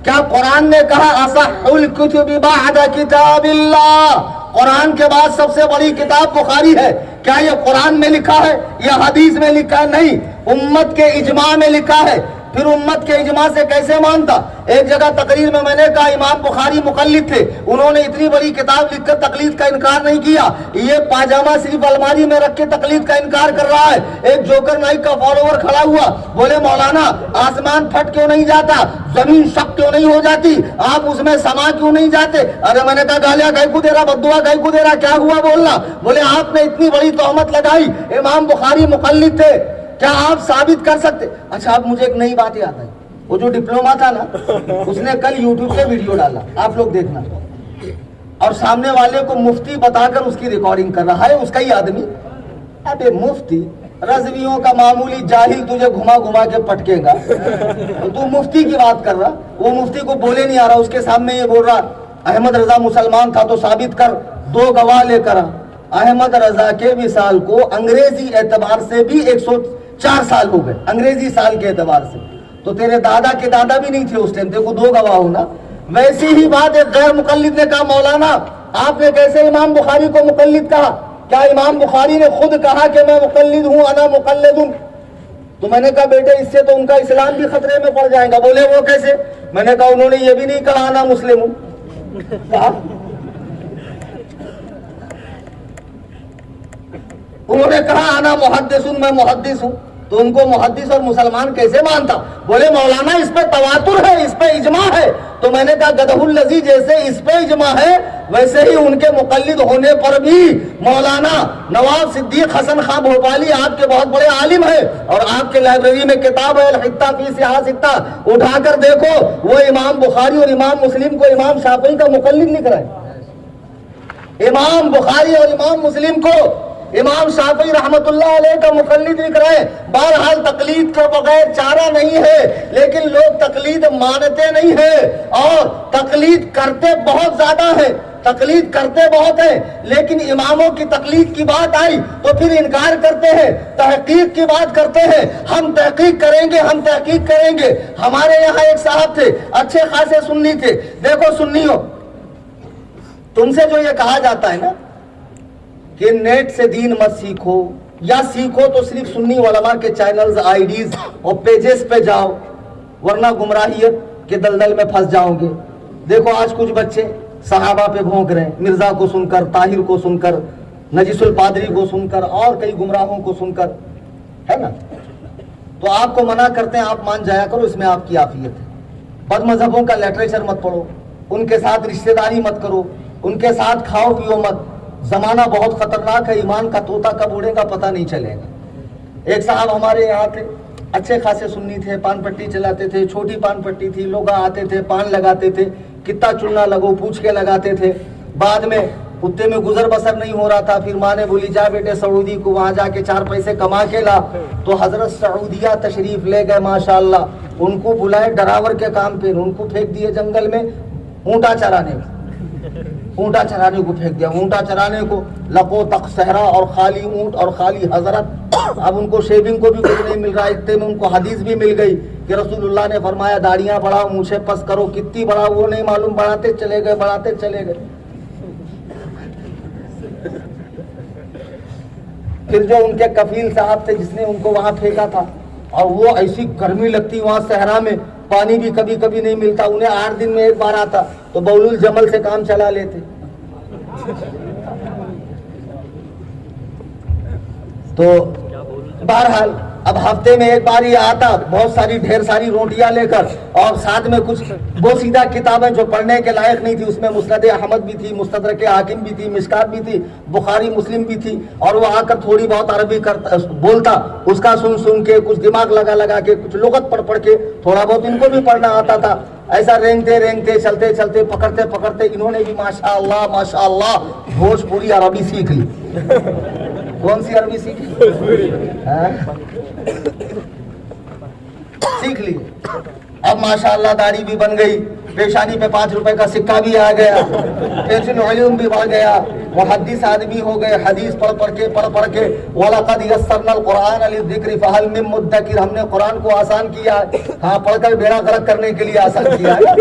کیا قرآن نے کہا اصح الکتب بعد کتاب اللہ، قرآن کے بعد سب سے بڑی کتاب بخاری ہے؟ کیا یہ قرآن میں لکھا ہے یا حدیث میں لکھا ہے؟ نہیں، امت کے اجماع میں لکھا ہے. پھر امت کے اجماع سے کیسے مانتا؟ ایک جگہ تقریر میں میں نے کہا امام بخاری مقلد تھے، انہوں نے اتنی بڑی کتاب لکھ کر تقلید کا انکار نہیں کیا. یہ پاجامہ صرف الماری میں رکھ کے تقلید کا انکار کر رہا ہے. ایک جوکر نائک کا فالوور کھڑا ہوا، بولے مولانا آسمان پھٹ کیوں نہیں جاتا، زمین شق کیوں نہیں ہو جاتی، آپ اس میں سما کیوں نہیں جاتے؟ ارے میں نے کہا گالیاں گائے کو دے رہا، بددعا گائے کو دے رہا، کیا ہوا بولنا؟ بولے آپ نے اتنی بڑی تہمت لگائی، امام بخاری مقلد تھے، کیا آپ ثابت کر سکتے؟ اچھا اب مجھے ایک نئی بات یاد آئی. وہ جو ڈپلوما تھا نا، اس نے کل یوٹیوب پہ ویڈیو ڈالا، آپ لوگ دیکھنا، اور سامنے والے کو مفتی بتا کر اس کی ریکارڈنگ کر رہا ہے، اس کا ہی آدمی. ابے مفتی رضویوں کا معمولی جاہل تجھے گھما گھما کے پٹکے گا. تو مفتی کی بات کر رہا, وہ مفتی کو بولے نہیں آ رہا, اس کے سامنے یہ بول رہا احمد رضا مسلمان تھا تو ثابت کر, 2 گواہ لے کر. احمد رضا کے وصال کو انگریزی اعتبار سے بھی 104 سال ہو گئے, انگریزی سال کے اعتبار سے. تو تیرے دادا کے دادا بھی نہیں تھے اس ٹائم, تیرے کو 2 گواہ ہونا. ویسی ہی بات ایک غیر مقلد نے کہا, مولانا آپ نے کیسے امام بخاری کو مقلد کہا؟ کیا امام بخاری نے خود کہا کہ میں مقلد ہوں, انا مقلد ہوں؟ تو میں نے کہا بیٹے اس سے تو ان کا اسلام بھی خطرے میں پڑ جائے گا. بولے وہ کیسے؟ میں نے کہا انہوں نے یہ بھی نہیں کہا انا مسلم ہوں. کہا انہوں نے کہا انا محدث ہوں, میں محدث ہوں. تو ان کو محدث اور مسلمان کیسے مانتا؟ بولے مولانا اس پہ تواتر ہے, اس پہ اجماع ہے. تو میں نے کہا گدہ الذی جیسے اس پہ اجماع ہے ویسے ہی ان کے مقلد ہونے پر بھی مولانا نواب صدیق حسن خان بھوپالی آپ کے بہت بڑے عالم ہیں, اور آپ کے لائبریری میں کتاب ہے الحتہ فی صحاح ستہ, اٹھا کر دیکھو وہ امام بخاری اور امام مسلم کو امام شافعی کا مقلد لکھ رہا ہے. امام بخاری اور امام مسلم کو امام شافعی رحمت اللہ علیہ کا مقلد لکھ رہے ہیں. بہرحال تقلید کے بغیر چارہ نہیں ہے, لیکن لوگ تقلید مانتے نہیں ہیں اور تقلید کرتے بہت زیادہ ہے, تقلید کرتے بہت ہیں, لیکن اماموں کی تقلید کی بات آئی تو پھر انکار کرتے ہیں. تحقیق کی بات کرتے ہیں, ہم تحقیق کریں گے, ہم تحقیق کریں گے. ہمارے یہاں ایک صاحب تھے, اچھے خاصے سنی تھے. دیکھو سنیو, تم سے جو یہ کہا جاتا ہے نا کہ نیٹ سے دین مت سیکھو, یا سیکھو تو صرف سنی علماء کے چینلز, آئی ڈیز اور پیجز پہ جاؤ ورنہ گمراہیت کے دلدل میں پھنس جاؤ گے. دیکھو آج کچھ بچے صحابہ پہ بھونک رہے ہیں, مرزا کو سن کر, طاہر کو سن کر, نجیس الپادری کو سن کر, اور کئی گمراہوں کو سن کر, ہے نا. تو آپ کو منع کرتے ہیں آپ مان جایا کرو, اس میں آپ کی عافیت ہے. بد مذہبوں کا لٹریچر مت پڑھو, ان کے ساتھ رشتہ داری مت کرو, ان کے ساتھ کھاؤ پیو مت. زمانہ بہت خطرناک ہے, ایمان کا طوطا کب اڑے گا پتہ نہیں چلے گا. ایک صاحب ہمارے یہاں تھے, اچھے خاصے سنی تھے, پان پٹی چلاتے تھے, چھوٹی پان پٹی تھی, لوگ آتے تھے پان لگاتے تھے, کتا چننا لگو پوچھ کے لگاتے تھے. بعد میں کتے میں گزر بسر نہیں ہو رہا تھا, پھر ماں نے بولی جا بیٹے سعودی کو, وہاں جا کے 4 پیسے کما کے لا. تو حضرت سعودیہ تشریف لے گئے ماشاءاللہ, ان کو بلائے ڈراور کے کام پہ, ان کو پھینک دیے جنگل میں اونٹا چرانے, اونٹا چرانے کو پھینک دیا. اونٹا چرانے کو لقو تک صحرا اور خالی اونٹ اور خالی حضرت. اب ان کو شیونگ کو بھی کچھ نہیں مل رہا, اتنے میں ان کو حدیث بھی مل گئی کہ رسول اللہ نے فرمایا داڑیاں بڑھاؤ, مونچھیں پس کرو. کتنی بڑھاؤ وہ نہیں معلوم, بڑھاتے چلے گئے, بڑھاتے چلے گئے. پھر جو ان کے کفیل صاحب تھے جس نے ان کو وہاں پھینکا تھا, اور وہ ایسی گرمی لگتی وہاں صحرا میں, پانی بھی کبھی کبھی نہیں ملتا, انہیں 8 دن میں ایک بار آتا, تو بول الجمل سے کام چلا لیتے. تو بہرحال اب ہفتے میں ایک بار یہ آتا, بہت ساری ڈھیر ساری روٹیاں لے کر, اور ساتھ میں کچھ بوسیدہ کتابیں جو پڑھنے کے لائق نہیں تھی. اس میں مسند احمد بھی تھی, مستدرک حاکم بھی تھی, مشکات بھی تھی, بخاری مسلم بھی تھی. اور وہ آ کر تھوڑی بہت عربی بولتا, اس کا سن سن کے, کچھ دماغ لگا لگا کے, کچھ لغت پڑھ پڑھ کے, تھوڑا بہت ان کو بھی پڑھنا آتا تھا. ایسا رینگتے رینگتے, چلتے چلتے, پکڑتے پکڑتے انہوں نے بھی ماشاءاللہ بھوجپوری عربی سیکھ لی. کون سی عربی سیکھی؟ سیکھ لی. اب ماشاءاللہ داڑھی بھی بن گئی, پیشانی پہ 5 روپے کا سکہ بھی آ گیا, پیشن علوم بھی بڑھ گیا, محدث آدمی ہو گئے, حدیث پڑھ پڑھ کے وَلَقَدْ يَسَّرْنَا الْقُرْآنَ لِلذِّكْرِ فَهَلْ مِن مُدَّكِرٍ. ہم نے قرآن کو آسان کیا ہے, ہاں پڑھ کر بیڑا غرق کرنے کے لیے آسان کیا ہے,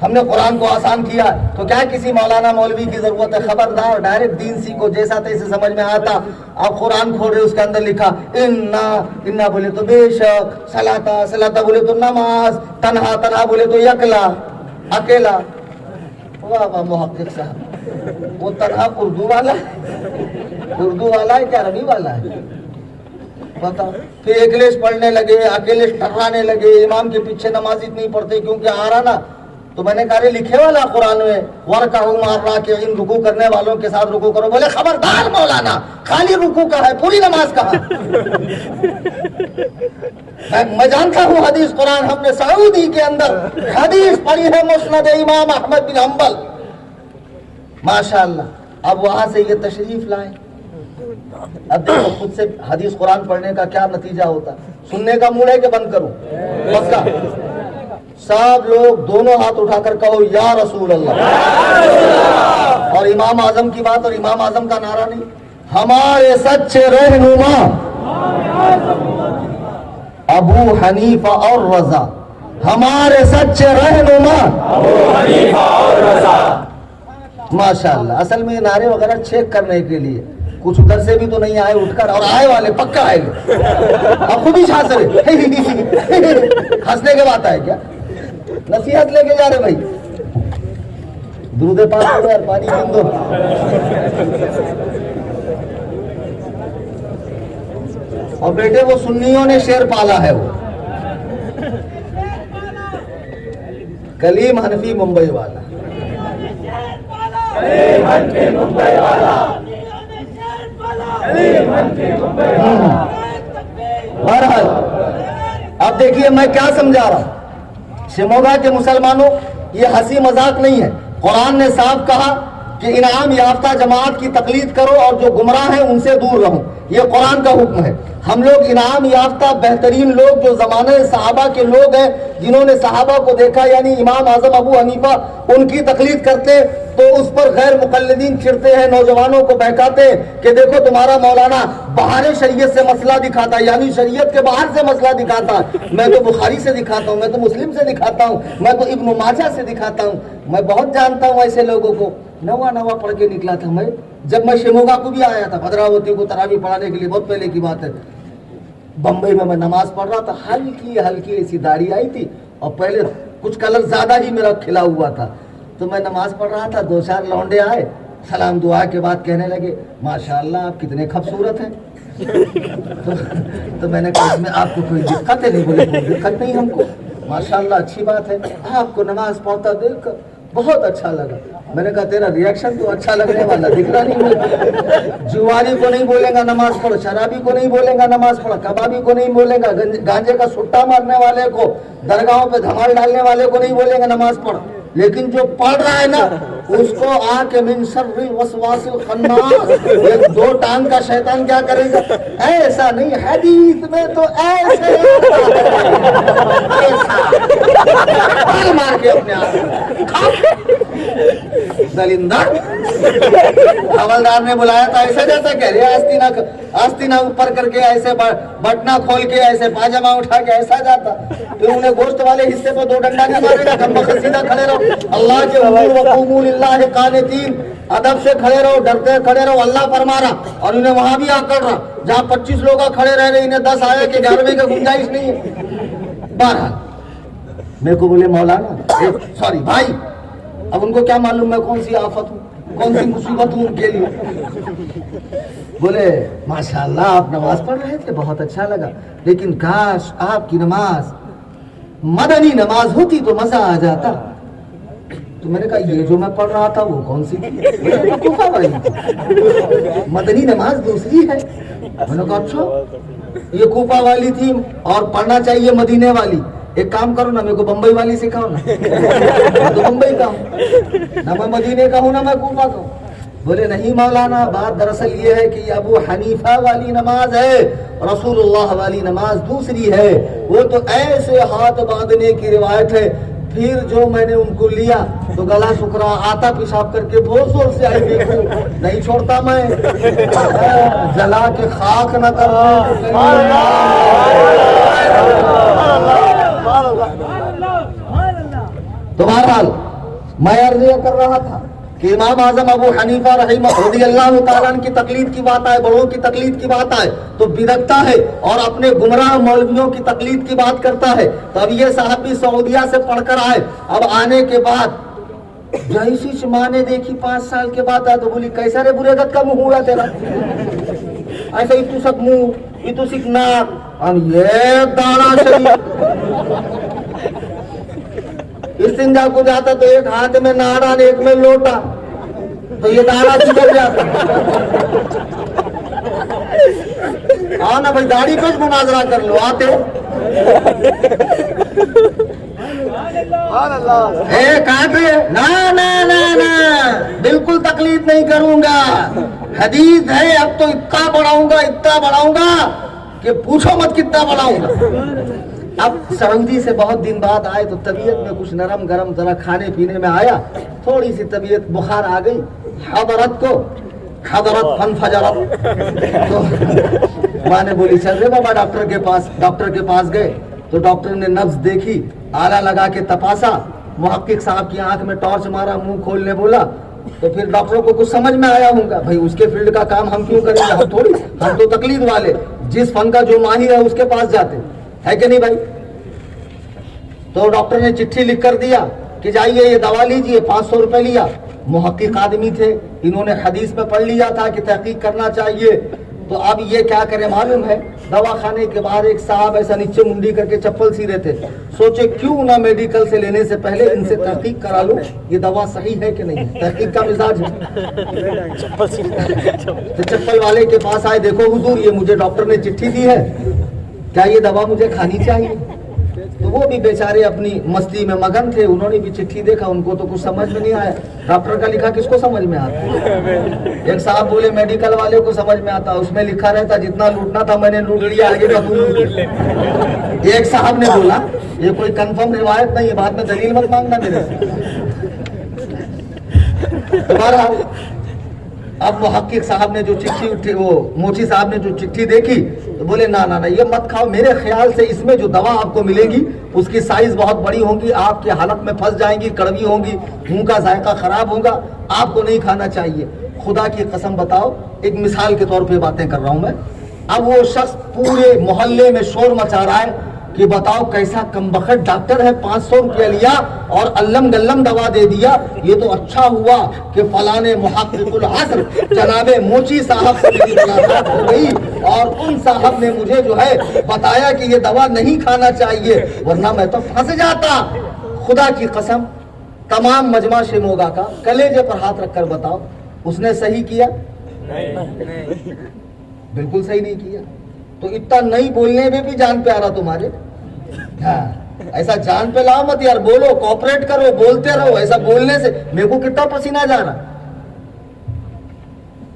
ہم نے قرآن کو آسان کیا. تو کیا کسی مولانا مولوی کی ضرورت ہے؟ خبردار, ڈائریکٹ دین سیکھو, جیسا تیسے سمجھ میں آتا. آپ قرآن کھول رہے, اس کے اندر لکھا انا بولے تو بے شک, صلاتا بولے تو نماز, تنہا بولے تو یکلا, اکیلا. واہ واہ محقق صاحب, وہ تنہا اردو والا ہے کیا عربی والا ہے پتا. پھر اکلیش پڑھنے لگے, اکیلے ٹھہرانے لگے, امام کے پیچھے نماز اتنی پڑھتے کیونکہ آ رہا نا. تو میں نے کہا لکھے والا قرآن میں وَرْكَعُوا مَعَ الرَّاكِعِينَ, رکوع کرنے والوں کے ساتھ رکوع کرو. بولے خبردار مولانا, خالی رکوع کا ہے, پوری نماز کا ہے. میں جانتا ہوں حدیث قرآن, ہم نے سعودی کے اندر حدیث پڑھی ہے, مسند امام احمد بن حنبل ماشاءاللہ. اب وہاں سے یہ تشریف لائے, اب دیکھو خود سے حدیث قرآن پڑھنے کا کیا نتیجہ ہوتا ہے. سننے کا موڈ ہے کہ بند کروں؟ پکا سب لوگ دونوں ہاتھ اٹھا کر کہو یا رسول اللہ. اور امام اعظم کی بات اور امام اعظم کا نعرہ نہیں. ہمارے سچے رہنما ابو حنیفہ اور رضا. ہمارے سچے رہنما ابو حنیفہ اور رضا. ماشاءاللہ. اصل میں یہ نعرے وغیرہ چیک کرنے کے لیے کچھ ادھر سے بھی تو نہیں آئے اٹھ کر, اور آئے والے پکا آئے گے. اب خود ہی ہنس رہے, ہنسنے کے بات ہے کیا؟ نصیحت لے کے جا رہے بھائی. درود پاک پڑھو اور پانی پین دو. اور بیٹے وہ سنیوں نے شیر پالا ہے. وہ کلیم حنفی ممبئی والا, بہرحال اب دیکھیے میں کیا سمجھا رہا ہوں. شموگا کے مسلمانوں, یہ ہنسی مذاق نہیں ہے. قرآن نے صاف کہا کہ انعام یافتہ جماعت کی تقلید کرو اور جو گمراہ ہیں ان سے دور رہو. یہ قرآن کا حکم ہے. ہم لوگ انعام یافتہ بہترین لوگ جو زمانہ صحابہ کے لوگ ہیں, جنہوں نے صحابہ کو دیکھا, یعنی امام اعظم ابو حنیفہ, ان کی تقلید کرتے تو اس پر غیر مقلدین چڑھتے ہیں, نوجوانوں کو بہکاتے ہیں کہ دیکھو تمہارا مولانا باہر شریعت سے مسئلہ دکھاتا ہے, یعنی شریعت کے باہر سے مسئلہ دکھاتا ہے. میں تو بخاری سے دکھاتا ہوں, میں تو مسلم سے دکھاتا ہوں, میں تو ابن ماجہ سے دکھاتا ہوں. میں بہت جانتا ہوں ایسے لوگوں کو. نوا پڑھ کے نکلا تھا میں, جب میں شموگا کو بھی آیا تھا بھدراوتی کو تراویح پڑھانے کے لیے, بہت پہلے کی بات ہے. بمبئی میں نماز پڑھ رہا تھا, ہلکی ایسی داڑھی آئی تھی اور پہلے کچھ کلر زیادہ ہی میرا کھلا ہوا تھا. تو میں نماز پڑھ رہا تھا, 2-4 لونڈے آئے, سلام دعا کے بعد کہنے لگے ماشاءاللہ آپ کتنے خوبصورت ہیں. تو میں نے کہا اس میں آپ کو کوئی دقت ہے؟ نہیں. بولے کوئی دقت نہیں ہم کو, ماشاءاللہ اچھی بات ہے. آپ کو نماز پڑھتا دیکھ کر بہت اچھا لگا. میں نے کہا تیرا ریئیکشن تو اچھا لگنے والا دکھ رہا نہیں مجھے. جواری کو نہیں بولے گا نماز پڑھ, شرابی کو نہیں بولے گا نماز پڑھ, کبابی کو نہیں بولے گا, گانجے کا سٹا مارنے والے کو, درگاہوں پہ دھمال ڈالنے والے کو نہیں بولے گا نماز پڑھ. لیکن جو پڑھ رہا ہے نا اس کو آ کے من شر الوسواس الخناس, ایک 2 ٹانگ کا شیطان کیا کرے گا. ایسا نہیں, حدیث میں تو ایسے مار کے اپنے آپ دلندر. حوالدار نے بلایا تھا, ایسا جاتا کہہ رہے آستینہ اوپر کر کے ایسے بٹنا کھول کے ایسے پاجامہ اٹھا کے ایسا جاتا. پھر انہیں گوشت والے حصے پہ 2 ڈنڈا نہیں مارے گا, کم سیدھا کھڑے رہو, اللہ کے حضور وقوموا للہ قانتین, ادب سے کھڑے رہو, ڈرتے کھڑے رہو. اللہ فرما رہا اور انہیں وہاں بھی آ کر رہا جہاں 25 لوگ کھڑے رہ رہے, انہیں 10 آئے کہ 11ویں کا گنجائش نہیں ہے. بہرحال میرے کو بولے مولانا سوری بھائی, اب ان کو کیا معلوم میں کون سی آفت ہوں, کون سی مصیبت ہوں ان کے لیے. بولے ماشاءاللہ آپ نماز پڑھ رہے تھے, بہت اچھا لگا, لیکن کاش آپ کی نماز مدنی نماز ہوتی تو مزہ آ جاتا. تو میں نے کہا یہ جو میں پڑھ رہا تھا وہ کون سی تھی؟ کوفہ والی تھی, مدنی نماز دوسری ہے. میں نے کہا اچھا یہ کوفہ والی تھی اور پڑھنا چاہیے مدینے والی. ایک کام کرو نا, میرے کو بمبئی والی سکھاؤ نا. میں تو بمبئی کا ہوں, نہ میں مدینے کا ہوں نہ میں کوفہ کا ہوں. بولے نہیں مولانا, بات دراصل یہ ہے کہ ابو حنیفہ والی نماز ہے, رسول اللہ والی نماز دوسری ہے. وہ تو ایسے ہاتھ باندھنے کی روایت ہے. پھر جو میں نے ان کو لیا تو گلا سکرا, آتا پیشاب کر کے بہت زور سے آئی, دیکھو نہیں چھوڑتا میں, جلا کے خاک نہ کرنا. تو بہرحال میں عرض یہ کر رہا تھا کہ امام اعظم ابو حنیفہ رضی اللہ تعالیٰ عنہ کی تقلید کی بات آئے, بڑوں کی تقلید کی بات آئے تو بدعتا ہے, اور اپنے گمراہ مولویوں کی تقلید کی بات کرتا ہے. تو اب یہ صاحب بھی سعودیہ سے پڑھ کر آئے, اب آنے کے بعد جیسی ماں نے دیکھی 5 سال کے بعد آئے تو بولی کیسا رے برے گت کا منہ ہوا تیرا, ایسا اتو سک منہ اتو سک ناک, اور یہ داڑا شریف. استنجا کو جاتا تو ایک ہاتھ میں ناڑا ایک میں لوٹا, تو یہ داڑا چکر جاتا. ہاں نا بھائی, داڑھی پہ مناظرہ کر لو, آتے ہو کہاں پہ؟ نا بالکل تقلید نہیں کروں گا, حدیث ہے اب تو اتنا بڑھاؤں گا کہ پوچھو مت کتنا بڑھاؤں گا۔ اب سعودی سے بہت دن بعد آئے تو طبیعت میں کچھ نرم گرم ذرا کھانے پینے میں آیا، تھوڑی سی طبیعت بخار آ گئی، حضرت فنفجرت، تو ماں نے بولی چل رہے بابا ڈاکٹر کے پاس گئے تو ڈاکٹر نے نبض دیکھی، آلہ لگا کے تپاسا، محقق صاحب کی آنکھ میں ٹارچ مارا، منہ کھولنے بولا، تو پھر ڈاکٹروں کو کچھ سمجھ میں آیا ہوگا، بھائی اس کے فیلڈ کا کام ہم کیوں کریں گے، ہم تو تقلید والے، جس فن کا جو ماہر ہے اس کے پاس جاتے ہے کہ نہیں بھائی۔ تو ڈاکٹر نے چٹھی لکھ کر دیا کہ جائیے یہ دوا لیجئے، 500 روپے لیا۔ محقق آدمی تھے، انہوں نے حدیث میں پڑھ لیا تھا کہ تحقیق کرنا چاہیے، تو اب یہ کیا کرے معلوم ہے، دوا کھانے کے بعد ایک صاحب ایسا نیچے منڈی کر کے چپل سی رہے تھے، سوچے کیوں نہ میڈیکل سے لینے سے پہلے ان سے تحقیق کرا لوں یہ دوا صحیح ہے کہ نہیں، تحقیق کا مزاج ہے۔ تو چپل والے کے پاس آئے، دیکھو حضور یہ مجھے ڈاکٹر نے چٹھی دی ہے، کیا یہ دوا مجھے کھانی چاہیے؟ تو وہ بھی بیچارے اپنی مستی میں مگن تھے، انہوں نے بھی چٹھی دیکھا، ان کو تو کچھ سمجھ میں نہیں آیا، ڈاکٹر کا لکھا کس کو سمجھ میں آتا؟ ایک صاحب بولے میڈیکل والے کو سمجھ میں آتا، اس میں لکھا رہتا جتنا لوٹنا تھا میں نے لوٹ لیا، آگے کا تم لوٹ لے۔ ایک صاحب نے بولا یہ کوئی کنفرم روایت نہیں ہے، بعد میں دلیل مت مانگنا میرے سے۔ بہرحال اب محقق صاحب نے جو چٹھی اٹھی، وہ موچی صاحب نے جو چٹھی دیکھی تو بولے نا یہ مت کھاؤ، میرے خیال سے اس میں جو دوا آپ کو ملے گی اس کی سائز بہت بڑی ہوگی، آپ کے حلق میں پھنس جائیں گی، کڑوی ہوگی، منہ کا ذائقہ خراب ہوگا، آپ کو نہیں کھانا چاہیے۔ خدا کی قسم بتاؤ، ایک مثال کے طور پہ باتیں کر رہا ہوں میں، اب وہ شخص پورے محلے میں شور مچا رہا ہے کہ بتاؤ کیسا کمبخت ڈاکٹر ہے، 500 روپیہ لیا اور علم گلم دوا دے دیا، یہ تو اچھا ہوا کہ فلاں محقق العصر جناب موچی صاحب سے میری ملاقات ہو گئی اور ان صاحب نے مجھے جو ہے بتایا کہ یہ دوا نہیں کھانا چاہیے، ورنہ میں تو پھنس جاتا۔ خدا کی قسم تمام مجمع شیموگا کا کلیجے پر ہاتھ رکھ کر بتاؤ اس نے صحیح کیا؟ بالکل صحیح نہیں کیا۔ تو اتنا نہیں بولنے میں بھی جان پہ آ رہا تمہارے، ایسا جان پہ لاؤ مت یار، بولو، کوپریٹ کرو، بولتے رہو، ایسا بولنے سے میرے کو کتنا پسینہ جا رہا۔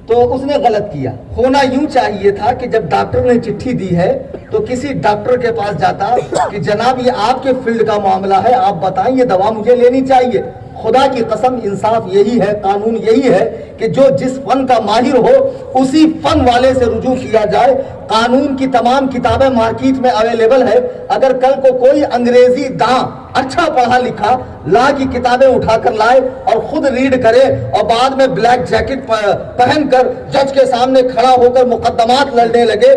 تو اس نے غلط کیا، ہونا یوں چاہیے تھا کہ جب ڈاکٹر نے چٹھی دی ہے تو کسی ڈاکٹر کے پاس جاتا کہ جناب یہ آپ کے فیلڈ کا معاملہ ہے، آپ بتائیں یہ دوا مجھے لینی چاہیے۔ خدا کی قسم انصاف یہی ہے، قانون یہی ہے کہ جو جس فن کا ماہر ہو اسی فن والے سے رجوع کیا جائے۔ قانون کی تمام کتابیں مارکیٹ میں اویلیبل ہے، اگر کل کو کوئی انگریزی داں اچھا پڑھا لکھا لا کی کتابیں اٹھا کر لائے اور خود ریڈ کرے اور بعد میں بلیک جیکٹ پہن کر جج کے سامنے کھڑا ہو کر مقدمات لڑنے لگے،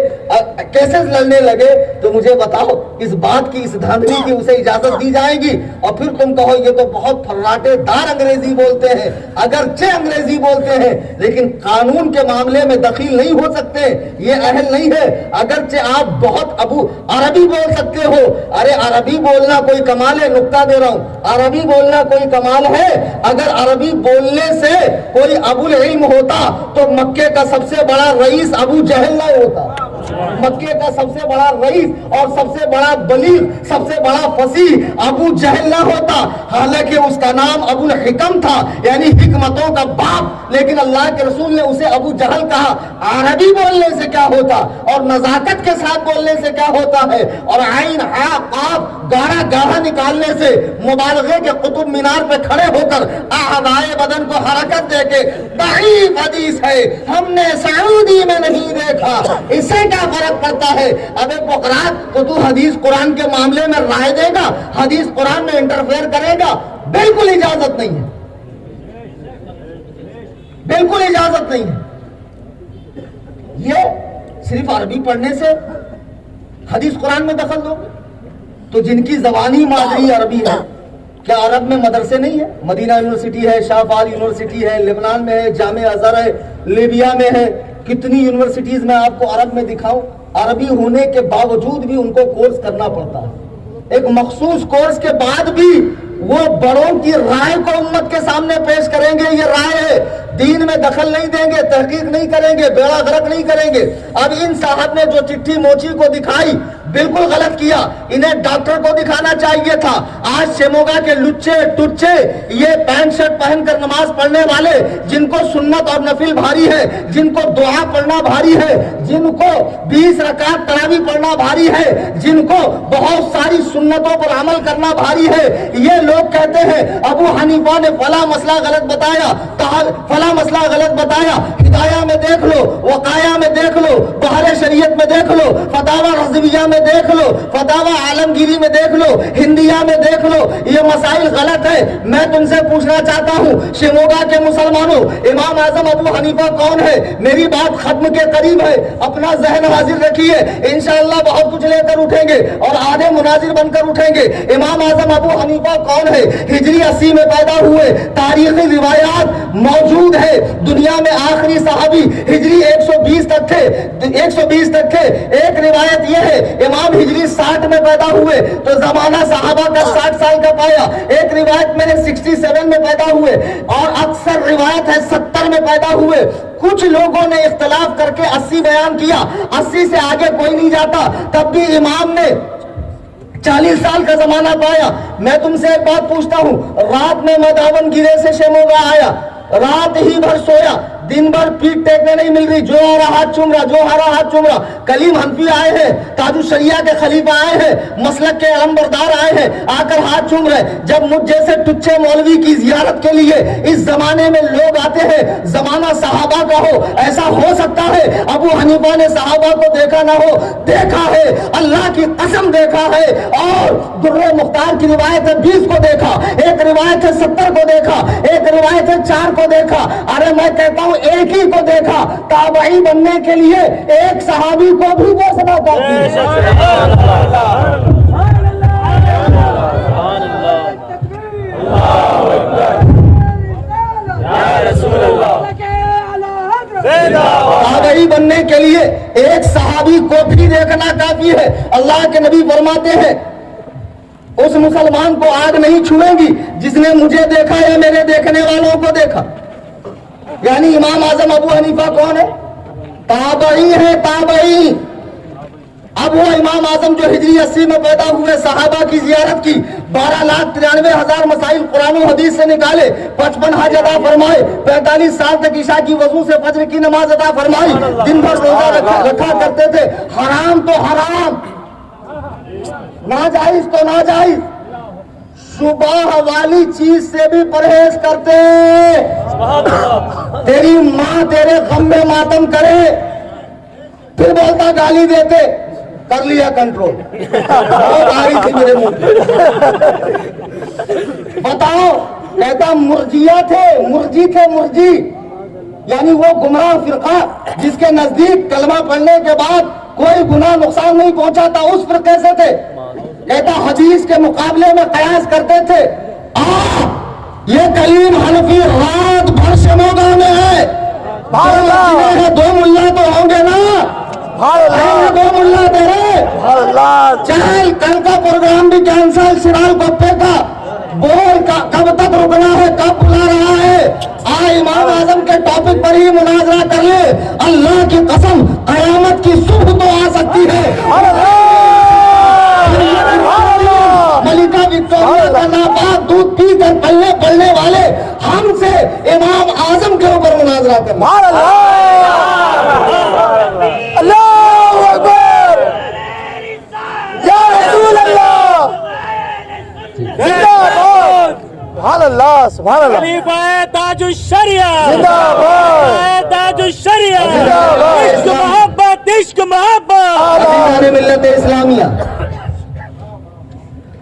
کیسز لڑنے لگے، تو مجھے بتاؤ اس بات کی، اس دھاندلی کی اسے اجازت دی جائے گی؟ اور پھر تم کہو یہ تو بہت فراٹے دار انگریزی بولتے ہیں، اگرچہ انگریزی بولتے ہیں لیکن قانون کے معاملے میں دخیل نہیں ہو سکتے، یہ اہل نہیں ہے۔ اگرچہ آپ بہت عربی بول سکتے ہو، ارے عربی بولنا کوئی کمال ہے، نکتہ دے رہا ہوں، عربی بولنا کوئی کمال ہے؟ اگر عربی بولنے سے کوئی ابو العلم ہوتا تو مکے کا سب سے بڑا رئیس ابو جہل نہ ہوتا، مکے کا سب سے بڑا رئیس اور سب سے بڑا بلیغ، سب سے بڑا فصیح ابو جہل نہ ہوتا، حالانکہ اس کا نام ابو الحکم تھا، یعنی حکمتوں کا باپ، لیکن اللہ کے رسول نے اسے ابو جہل کہا۔ عربی بولنے سے کیا ہوتا اور نزاکت کے ساتھ بولنے سے کیا ہوتا ہے، اور عین ہا قاف گاڑا گاڑا نکالنے سے، مبالغے کے قطب مینار پہ کھڑے ہو کر اعضائے بدن کو حرکت دے کے، ضعیف حدیث ہے، ہم نے سعودی میں نہیں دیکھا، اسے کیا فرق پڑتا ہے؟ ابے بقرات تو حدیث قرآن کے معاملے میں رائے دے گا، حدیث قرآن میں انٹرفیئر کرے گا؟ بالکل اجازت نہیں ہے، بالکل اجازت نہیں ہے۔ یہ صرف عربی پڑھنے سے حدیث قرآن میں دخل دو؟ تو جن کی زبانی مادری عربی ہے، کیا عرب میں مدرسے نہیں ہے؟ مدینہ یونیورسٹی ہے، شاہ فال یونیورسٹی ہے، لبنان میں ہے، جامع ازہر ہے، لیبیا میں ہے، کتنی یونیورسٹیز میں آپ کو عرب میں دکھاؤں؟ عربی ہونے کے باوجود بھی ان کو کورس کرنا پڑتا ہے، ایک مخصوص کورس کے بعد بھی وہ بڑوں کی رائے کو امت کے سامنے پیش کریں گے، یہ رائے ہے، دین میں دخل نہیں دیں گے، تحقیق نہیں کریں گے، بیڑا غرق نہیں کریں گے۔ اب ان صاحب نے جو چٹھی موچی کو دکھائی، بالکل غلط کیا. انہیں ڈاکٹر کو دکھانا چاہیے تھا. آج شیموگا کے لچے ٹچے یہ پینٹ شرٹ پہن کر نماز پڑھنے والے جن کو سنت اور نفل بھاری ہے, جن کو دعا پڑھنا بھاری ہے, جن کو 20 رکعت تراویح پڑھنا بھاری ہے, جن کو بہت ساری سنتوں پر عمل کرنا بھاری ہے, یہ لوگ کہتے ہیں ابو حنیفہ نے فلاں مسئلہ غلط بتایا, فلاں مسئلہ غلط بتایا. ہدایہ میں دیکھ لو, وقایہ میں دیکھ لو, بہار شریعت میں دیکھ لو, فتاوی رضویہ میں دیکھ لو, فتاوی عالمگیری میں دیکھ لو, ہندیہ میں دیکھ لو, یہ مسائل غلط ہے. میں تم سے پوچھنا چاہتا ہوں شیموگا کے مسلمانوں, امام اعظم ابو حنیفہ کون ہے؟ میری بات ختم کے قریب ہے, اپنا ذہن حاضر رکھیے, انشاءاللہ بہت کچھ لے کر اٹھیں گے اور آدھے مناظر بن کر اٹھیں گے. امام اعظم ابو حنیفہ کون ہے؟ ہجری 80 میں پیدا ہوئے, تاریخی روایات موجود ہے. دنیا میں آخری صحابی ہجری 120 تک تھے, 120 تک تھے. ایک روایت یہ ہے امام ہجری 60 میں پیدا ہوئے تو زمانہ صحابہ کا 60 سال کا پایا. ایک روایت میں نے 67 میں پیدا ہوئے اور اکثر روایت ہے 70 میں پیدا ہوئے. کچھ لوگوں نے اختلاف کر کے 80 بیان کیا, 80 سے آگے کوئی نہیں جاتا. تب بھی امام نے 40 سال کا زمانہ پایا. میں تم سے ایک بات پوچھتا ہوں, رات میں مداون گرے سے شیموگا آیا, رات ہی بھر سویا, دن بھر پیٹ ٹیکنے نہیں مل رہی, جو آ رہا ہاتھ چوم رہا, جو آ رہا ہاتھ چوم رہا. کلیم حنفی آئے ہیں, تاج الشریعہ کے خلیفہ آئے ہیں, مسلک کے علمبردار آئے ہیں, آ کر ہاتھ چوم رہے. جب مجھ جیسے ٹچے مولوی کی زیارت کے لیے اس زمانے میں لوگ آتے ہیں, زمانہ صحابہ کا ہو, ایسا ہو سکتا ہے ابو حنیفہ نے صحابہ کو دیکھا نہ ہو؟ دیکھا ہے, اللہ کی قسم دیکھا ہے. اور درر مختار کی روایت ہے 20 کو دیکھا, ایک روایت ہے 70 کو دیکھا, ایک روایت ہے 4 کو دیکھا. ارے میں کہتا ہوں ایک ہی کو دیکھا. تابعی بننے کے لیے ایک صحابی کو بھی دیکھنا کافی ہے. تابعی بننے کے لیے ایک صحابی کو بھی دیکھنا کافی ہے. اللہ کے نبی فرماتے ہیں اس مسلمان کو آگ نہیں چھوئے گی جس نے مجھے دیکھا یا میرے دیکھنے والوں کو دیکھا. یعنی امام اعظم ابو حنیفہ کون ہے؟ تابعی ہے, تابعی. اب وہ امام اعظم جو ہجری 80 میں پیدا ہوئے, صحابہ کی زیارت کی, 12,93,000 مسائل قرآن و حدیث سے نکالے, 55 حج ادا فرمائے, 45 سال تک عشاء کی وضو سے فجر کی نماز ادا فرمائی, دن بھر روزہ رکھا کرتے تھے. حرام تو حرام, ناجائز تو ناجائز, صبح والی چیز سے بھی پرہیز کرتے. تیری ماں تیرے غم میں ماتم کرے, پھر بولتا گالی دیتے, کر لیا کنٹرول. بہت آ رہی تھی میرے منہ. بتاؤ, کہتا مرجیہ تھے, مرجی تھے, مرجی یعنی وہ گمراہ فرقہ جس کے نزدیک کلمہ پڑھنے کے بعد کوئی گناہ نقصان نہیں پہنچا تھا, اس فرقے سے تھے. کہتا حدیث کے مقابلے میں قیاس کرتے تھے. یہ کلیم حنفی رات بھر شیموگا میں ہے, 2 ملا تو ہوں گے نا, 2 ملا تیرے. چل کل کا پروگرام بھی کینسل, شرال گپے کا بول کب تک رکنا ہے, کب بلا رہا ہے. امام اعظم کے ٹاپک پر ہی مناظرہ کر لے. اللہ کی قسم قیامت کی صبح تو آ سکتی ہے. ملکہ وکٹوریہ کا ناپاک دودھ پی کر پلنے والے ہم سے امام اعظم کے اوپر مناظرہ کرنا. اللہ اکبر, یا رسول اللہ, زندہ باد, سبحان اللہ, سبحان اللہ. خلیفہ تاج الشریعہ زندہ باد, تاج الشریعہ, زندہ باد. عشق محبت, عشق محبت. عزیزان ملت اسلامیہ,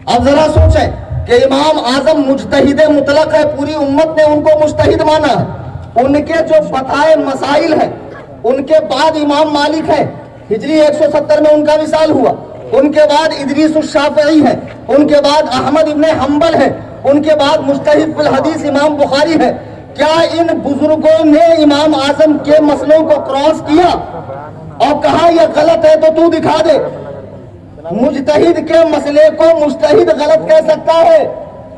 اب ذرا سوچیں کہ امام اعظم مجتہد مطلق ہے, پوری امت نے ان کو مجتہد مانا. ان کے جو فتائے مسائل ہیں, ان کے بعد امام مالک ہے, ہجری 170 میں ان کا وصال ہوا. ان کے بعد ادریس الشافعی ہے, ان کے بعد احمد ابن حنبل ہے, ان کے بعد مجتہد فی الحدیث امام بخاری ہے. کیا ان بزرگوں نے امام اعظم کے مسئلوں کو کراس کیا اور کہا یہ غلط ہے تو تو دکھا دے؟ مجتہد کے مسئلے کو مجتہد غلط کہہ سکتا ہے,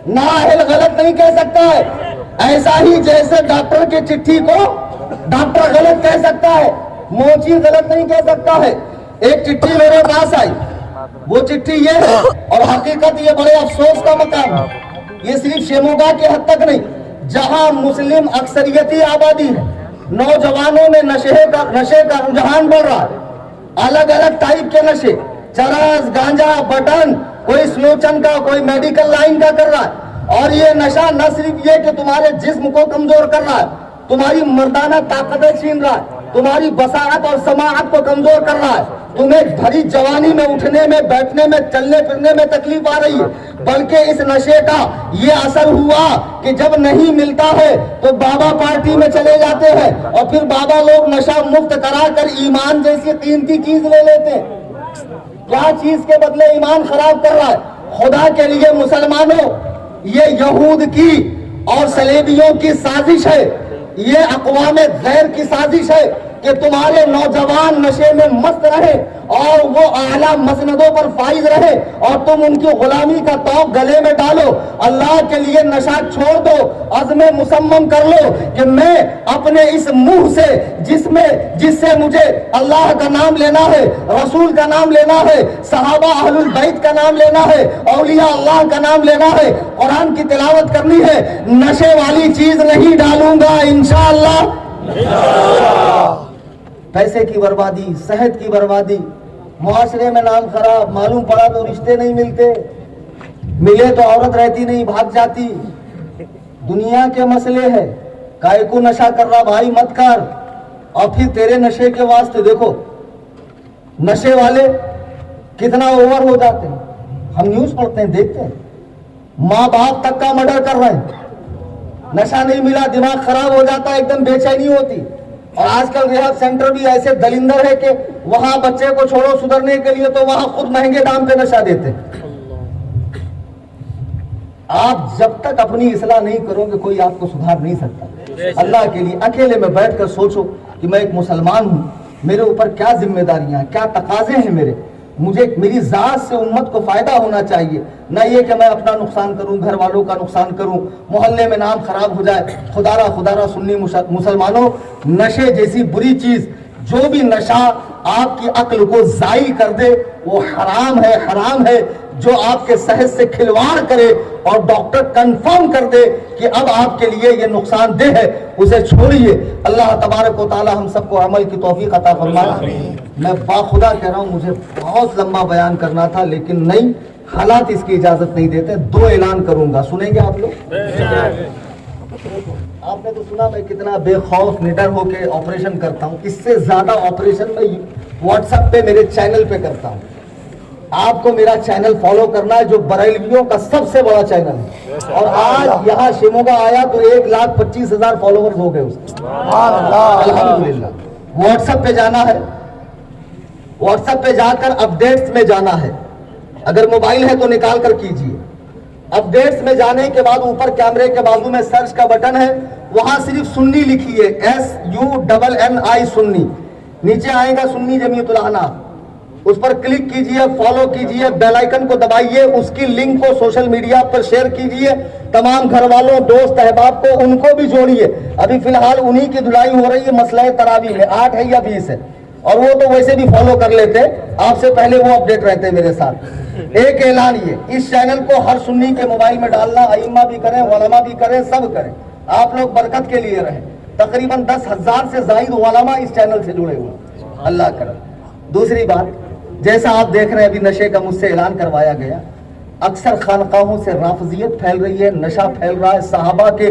نااہل غلط نہیں کہہ سکتا ہے. ایسا ہی جیسے ڈاکٹر کی چٹھی کو ڈاکٹر غلط کہہ سکتا ہے, موچی غلط نہیں کہہ سکتا ہے. ایک چٹھی میرے پاس آئی, وہ چٹھی یہ ہے اور حقیقت یہ بڑے افسوس کا مقام ہے، یہ صرف شیموگا کے حد تک نہیں، جہاں مسلم اکثریتی آبادی ہے، نوجوانوں میں نشے کا رجحان بڑھ رہا ہے، الگ الگ ٹائپ کے نشے، چرس، گانجا، بٹن، کوئی سلوچن کا، کوئی میڈیکل لائن کا کر رہا ہے، اور یہ نشہ نہ صرف یہ کہ تمہارے جسم کو کمزور کر رہا ہے، تمہاری مردانہ طاقتیں چھین رہا ہے، تمہاری بصارت اور سماعت کو کمزور کر رہا ہے، تمہیں بھری جوانی میں اٹھنے میں، بیٹھنے میں، چلنے پھرنے میں تکلیف آ رہی ہے، بلکہ اس نشے کا یہ اثر ہوا کہ جب نہیں ملتا ہے تو بابا پارٹی میں چلے جاتے ہیں اور پھر بابا لوگ نشہ مفت کرا کر ایمان جیسی قیمتی چیز لے لیتے ہیں۔ کیا چیز کے بدلے ایمان خراب کر رہا ہے؟ خدا کے لیے مسلمانوں، یہ یہود کی اور صلیبیوں کی سازش ہے، یہ اقوام غیر کی سازش ہے کہ تمہارے نوجوان نشے میں مست رہے اور وہ اعلیٰ مسندوں پر فائز رہے اور تم ان کی غلامی کا توق گلے میں ڈالو۔ اللہ کے لیے نشہ چھوڑ دو، عزم مصمم کر لو کہ میں اپنے اس منہ سے جس سے مجھے اللہ کا نام لینا ہے، رسول کا نام لینا ہے، صحابہ اہل البیت کا نام لینا ہے، اولیاء اللہ کا نام لینا ہے، قرآن کی تلاوت کرنی ہے، نشے والی چیز نہیں ڈالوں گا انشاءاللہ۔ پیسے کی بربادی، صحت کی بربادی، معاشرے میں نام خراب، معلوم پڑا تو رشتے نہیں ملتے، ملے تو عورت رہتی نہیں، بھاگ جاتی، دنیا کے مسئلے ہیں۔ کائے کو نشہ کر رہا بھائی مت کر، اور پھر تیرے نشے کے واسطے دیکھو نشے والے کتنا اوور ہو جاتے ہیں، ہم نیوز پڑھتے ہیں، دیکھتے ہیں، ماں باپ تک کا مرڈر کر رہے ہیں، نشہ نہیں ملا دماغ خراب ہو جاتا ہے، ایک دم بے چینی ہوتی۔ اور آج کل ریہاب سینٹر بھی ایسے دلندر ہے کہ وہاں بچے کو چھوڑو سدھرنے کے لیے تو وہاں خود مہنگے دام پہ نشہ دیتے۔ آپ جب تک اپنی اصلاح نہیں کرو گے کوئی آپ کو سدھار نہیں سکتا۔ اللہ کے لیے اکیلے میں بیٹھ کر سوچو کہ میں ایک مسلمان ہوں، میرے اوپر کیا ذمہ داریاں ہیں، کیا تقاضے ہیں مجھے میری ذات سے امت کو فائدہ ہونا چاہیے، نہ یہ کہ میں اپنا نقصان کروں، گھر والوں کا نقصان کروں، محلے میں نام خراب ہو جائے۔ خدا سنی مسلمانوں، نشے جیسی بری چیز، جو بھی نشہ آپ کی عقل کو زائل کر دے وہ حرام ہے۔ جو آپ کے صحت سے کھلواڑ کرے اور ڈاکٹر کنفرم کر دے کہ اب آپ کے لیے یہ نقصان دہ ہے، اسے چھوڑیے۔ اللہ تبارک و تعالی ہم سب کو عمل کی توفیق عطا فرمائے۔ میں باخدا کہہ رہا ہوں، مجھے بہت لمبا بیان کرنا تھا لیکن نہیں، حالات اس کی اجازت نہیں دیتے۔ 2 اعلان کروں گا، سنیں گے آپ لوگ؟ آپ نے تو سنا میں کتنا بے خوف نڈر ہو کے آپریشن کرتا ہوں، اس سے زیادہ آپریشن میں واٹس ایپ پہ میرے چینل پہ کرتا ہوں۔ آپ کو میرا چینل فالو کرنا ہے جو بریلویوں کا سب سے بڑا چینل ہے، اور آج یہاں شیموگا آیا تو 1,25,000 فالوورز ہو گئے اس کے، الحمدللہ۔ واٹس ایپ پہ جانا ہے، واٹس ایپ پہ جا کر اپڈیٹس میں جانا ہے، اگر موبائل ہے تو نکال کر کیجئے۔ اپڈیٹس میں جانے کے بعد اوپر کیمرے کے بازو میں سرچ کا بٹن ہے، وہاں صرف سنی لکھیے، SUNNI سنی، نیچے آئے گا سنی جمعیت الاحناف، اس پر کلک کیجئے، فالو کیجئے، بیل آئیکن کو دبائیے، اس کی لنک کو سوشل میڈیا پر شیئر کیجئے، تمام گھر والوں، دوست احباب کو ان کو بھی جوڑیے۔ ابھی فی الحال انہی کی دھلائی ہو رہی ہے مسئلہ تراویح میں، 8 ہے یا 20 ہے، اور وہ تو ویسے بھی فالو کر لیتے، آپ سے پہلے وہ اپڈیٹ رہتے میرے ساتھ۔ ایک اعلان یہ، اس چینل کو ہر سنی کے موبائل میں ڈالنا، ائمہ بھی کریں، علماء بھی کریں، سب کریں، آپ لوگ برکت کے لیے رہیں۔ تقریباً 10,000 سے زائد علماء اس چینل سے جڑے ہوئے، اللہ کرم۔ دوسری بات، جیسا آپ دیکھ رہے ہیں ابھی نشے کا مجھ سے اعلان کروایا گیا، اکثر خانقاہوں سے رافضیت پھیل رہی ہے، نشہ پھیل رہا ہے، صحابہ کے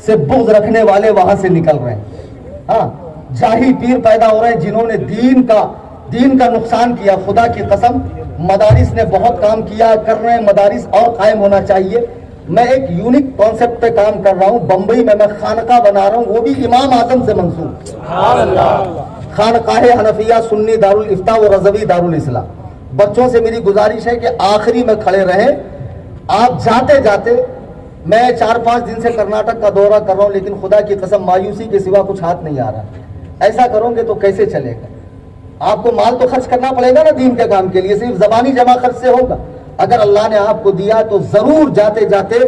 سے بغض رکھنے والے وہاں سے نکل رہے ہیں، ہاں، جاہل پیر پیدا ہو رہے ہیں جنہوں نے دین کا نقصان کیا۔ خدا کی قسم مدارس نے بہت کام کیا، کر رہے ہیں، مدارس اور قائم ہونا چاہیے۔ میں ایک یونک کانسیپٹ پہ کام کر رہا ہوں، بمبئی میں خانقاہ بنا رہا ہوں، وہ بھی امام اعظم سے منسوب، خانقاہ حنفیہ سنی دارالفتاء و رضوی دارالاسلام۔ بچوں سے میری گزارش ہے کہ آخری میں کھڑے رہیں، آپ جاتے جاتے، میں 4-5 دن سے کرناٹک کا دورہ کر رہا ہوں لیکن خدا کی قسم مایوسی کے سوا کچھ ہاتھ نہیں آ رہا۔ ایسا کرو گے تو کیسے چلے گا؟ آپ کو مال تو خرچ کرنا پڑے گا نا دین کے کام کے لیے، صرف زبانی جمع خرچ سے ہوگا؟ اگر اللہ نے آپ کو دیا تو ضرور جاتے جاتے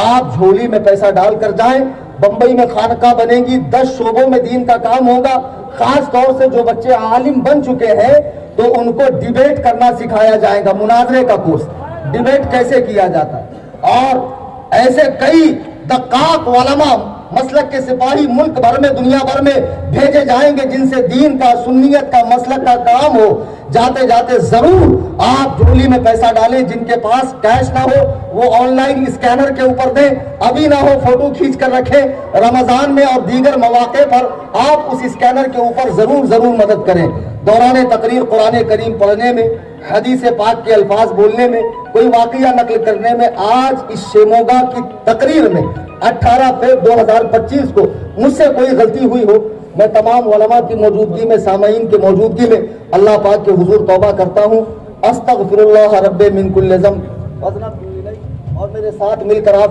آپ جھولی میں پیسہ ڈال کر جائیں۔ بمبئی میں خانقاہ بنے گی، 10 شعبوں میں دین کا کام ہوگا، خاص طور سے جو بچے عالم بن چکے ہیں تو ان کو ڈیبیٹ کرنا سکھایا جائے گا, مناظرے کا کورس, ڈیبیٹ کیسے کیا جاتا ہے. اور ایسے کئی دقاق علماء مسلک کے سپاہی ملک بھر میں, دنیا بھر میں بھیجے جائیں گے جن سے دین کا, سنیت کا, مسلک کا کام ہو. جاتے جاتے ضرور آپ جھولی میں پیسہ ڈالیں, جن کے پاس کیش نہ ہو وہ آن لائن اسکینر کے اوپر دیں, ابھی نہ ہو فوٹو کھینچ کر رکھیں. رمضان میں اور دیگر مواقع پر آپ اس اسکینر کے اوپر ضرور مدد کریں. دوران تقریر قرآن کریم پڑھنے میں, حدیث پاک کے الفاظ بولنے میں, کوئی واقعہ نقل کرنے میں. آج اس شیموگا کی تقریر میں 18 فروری 2025 کو مجھ سے کوئی غلطی ہوئی ہو, میں تمام علماء کی موجودگی میں, سامعین کی موجودگی میں اللہ پاک کے حضور توبہ کرتا ہوں. استغفر اللہ رب من کل ذنب, اور میرے ساتھ مل کر آپ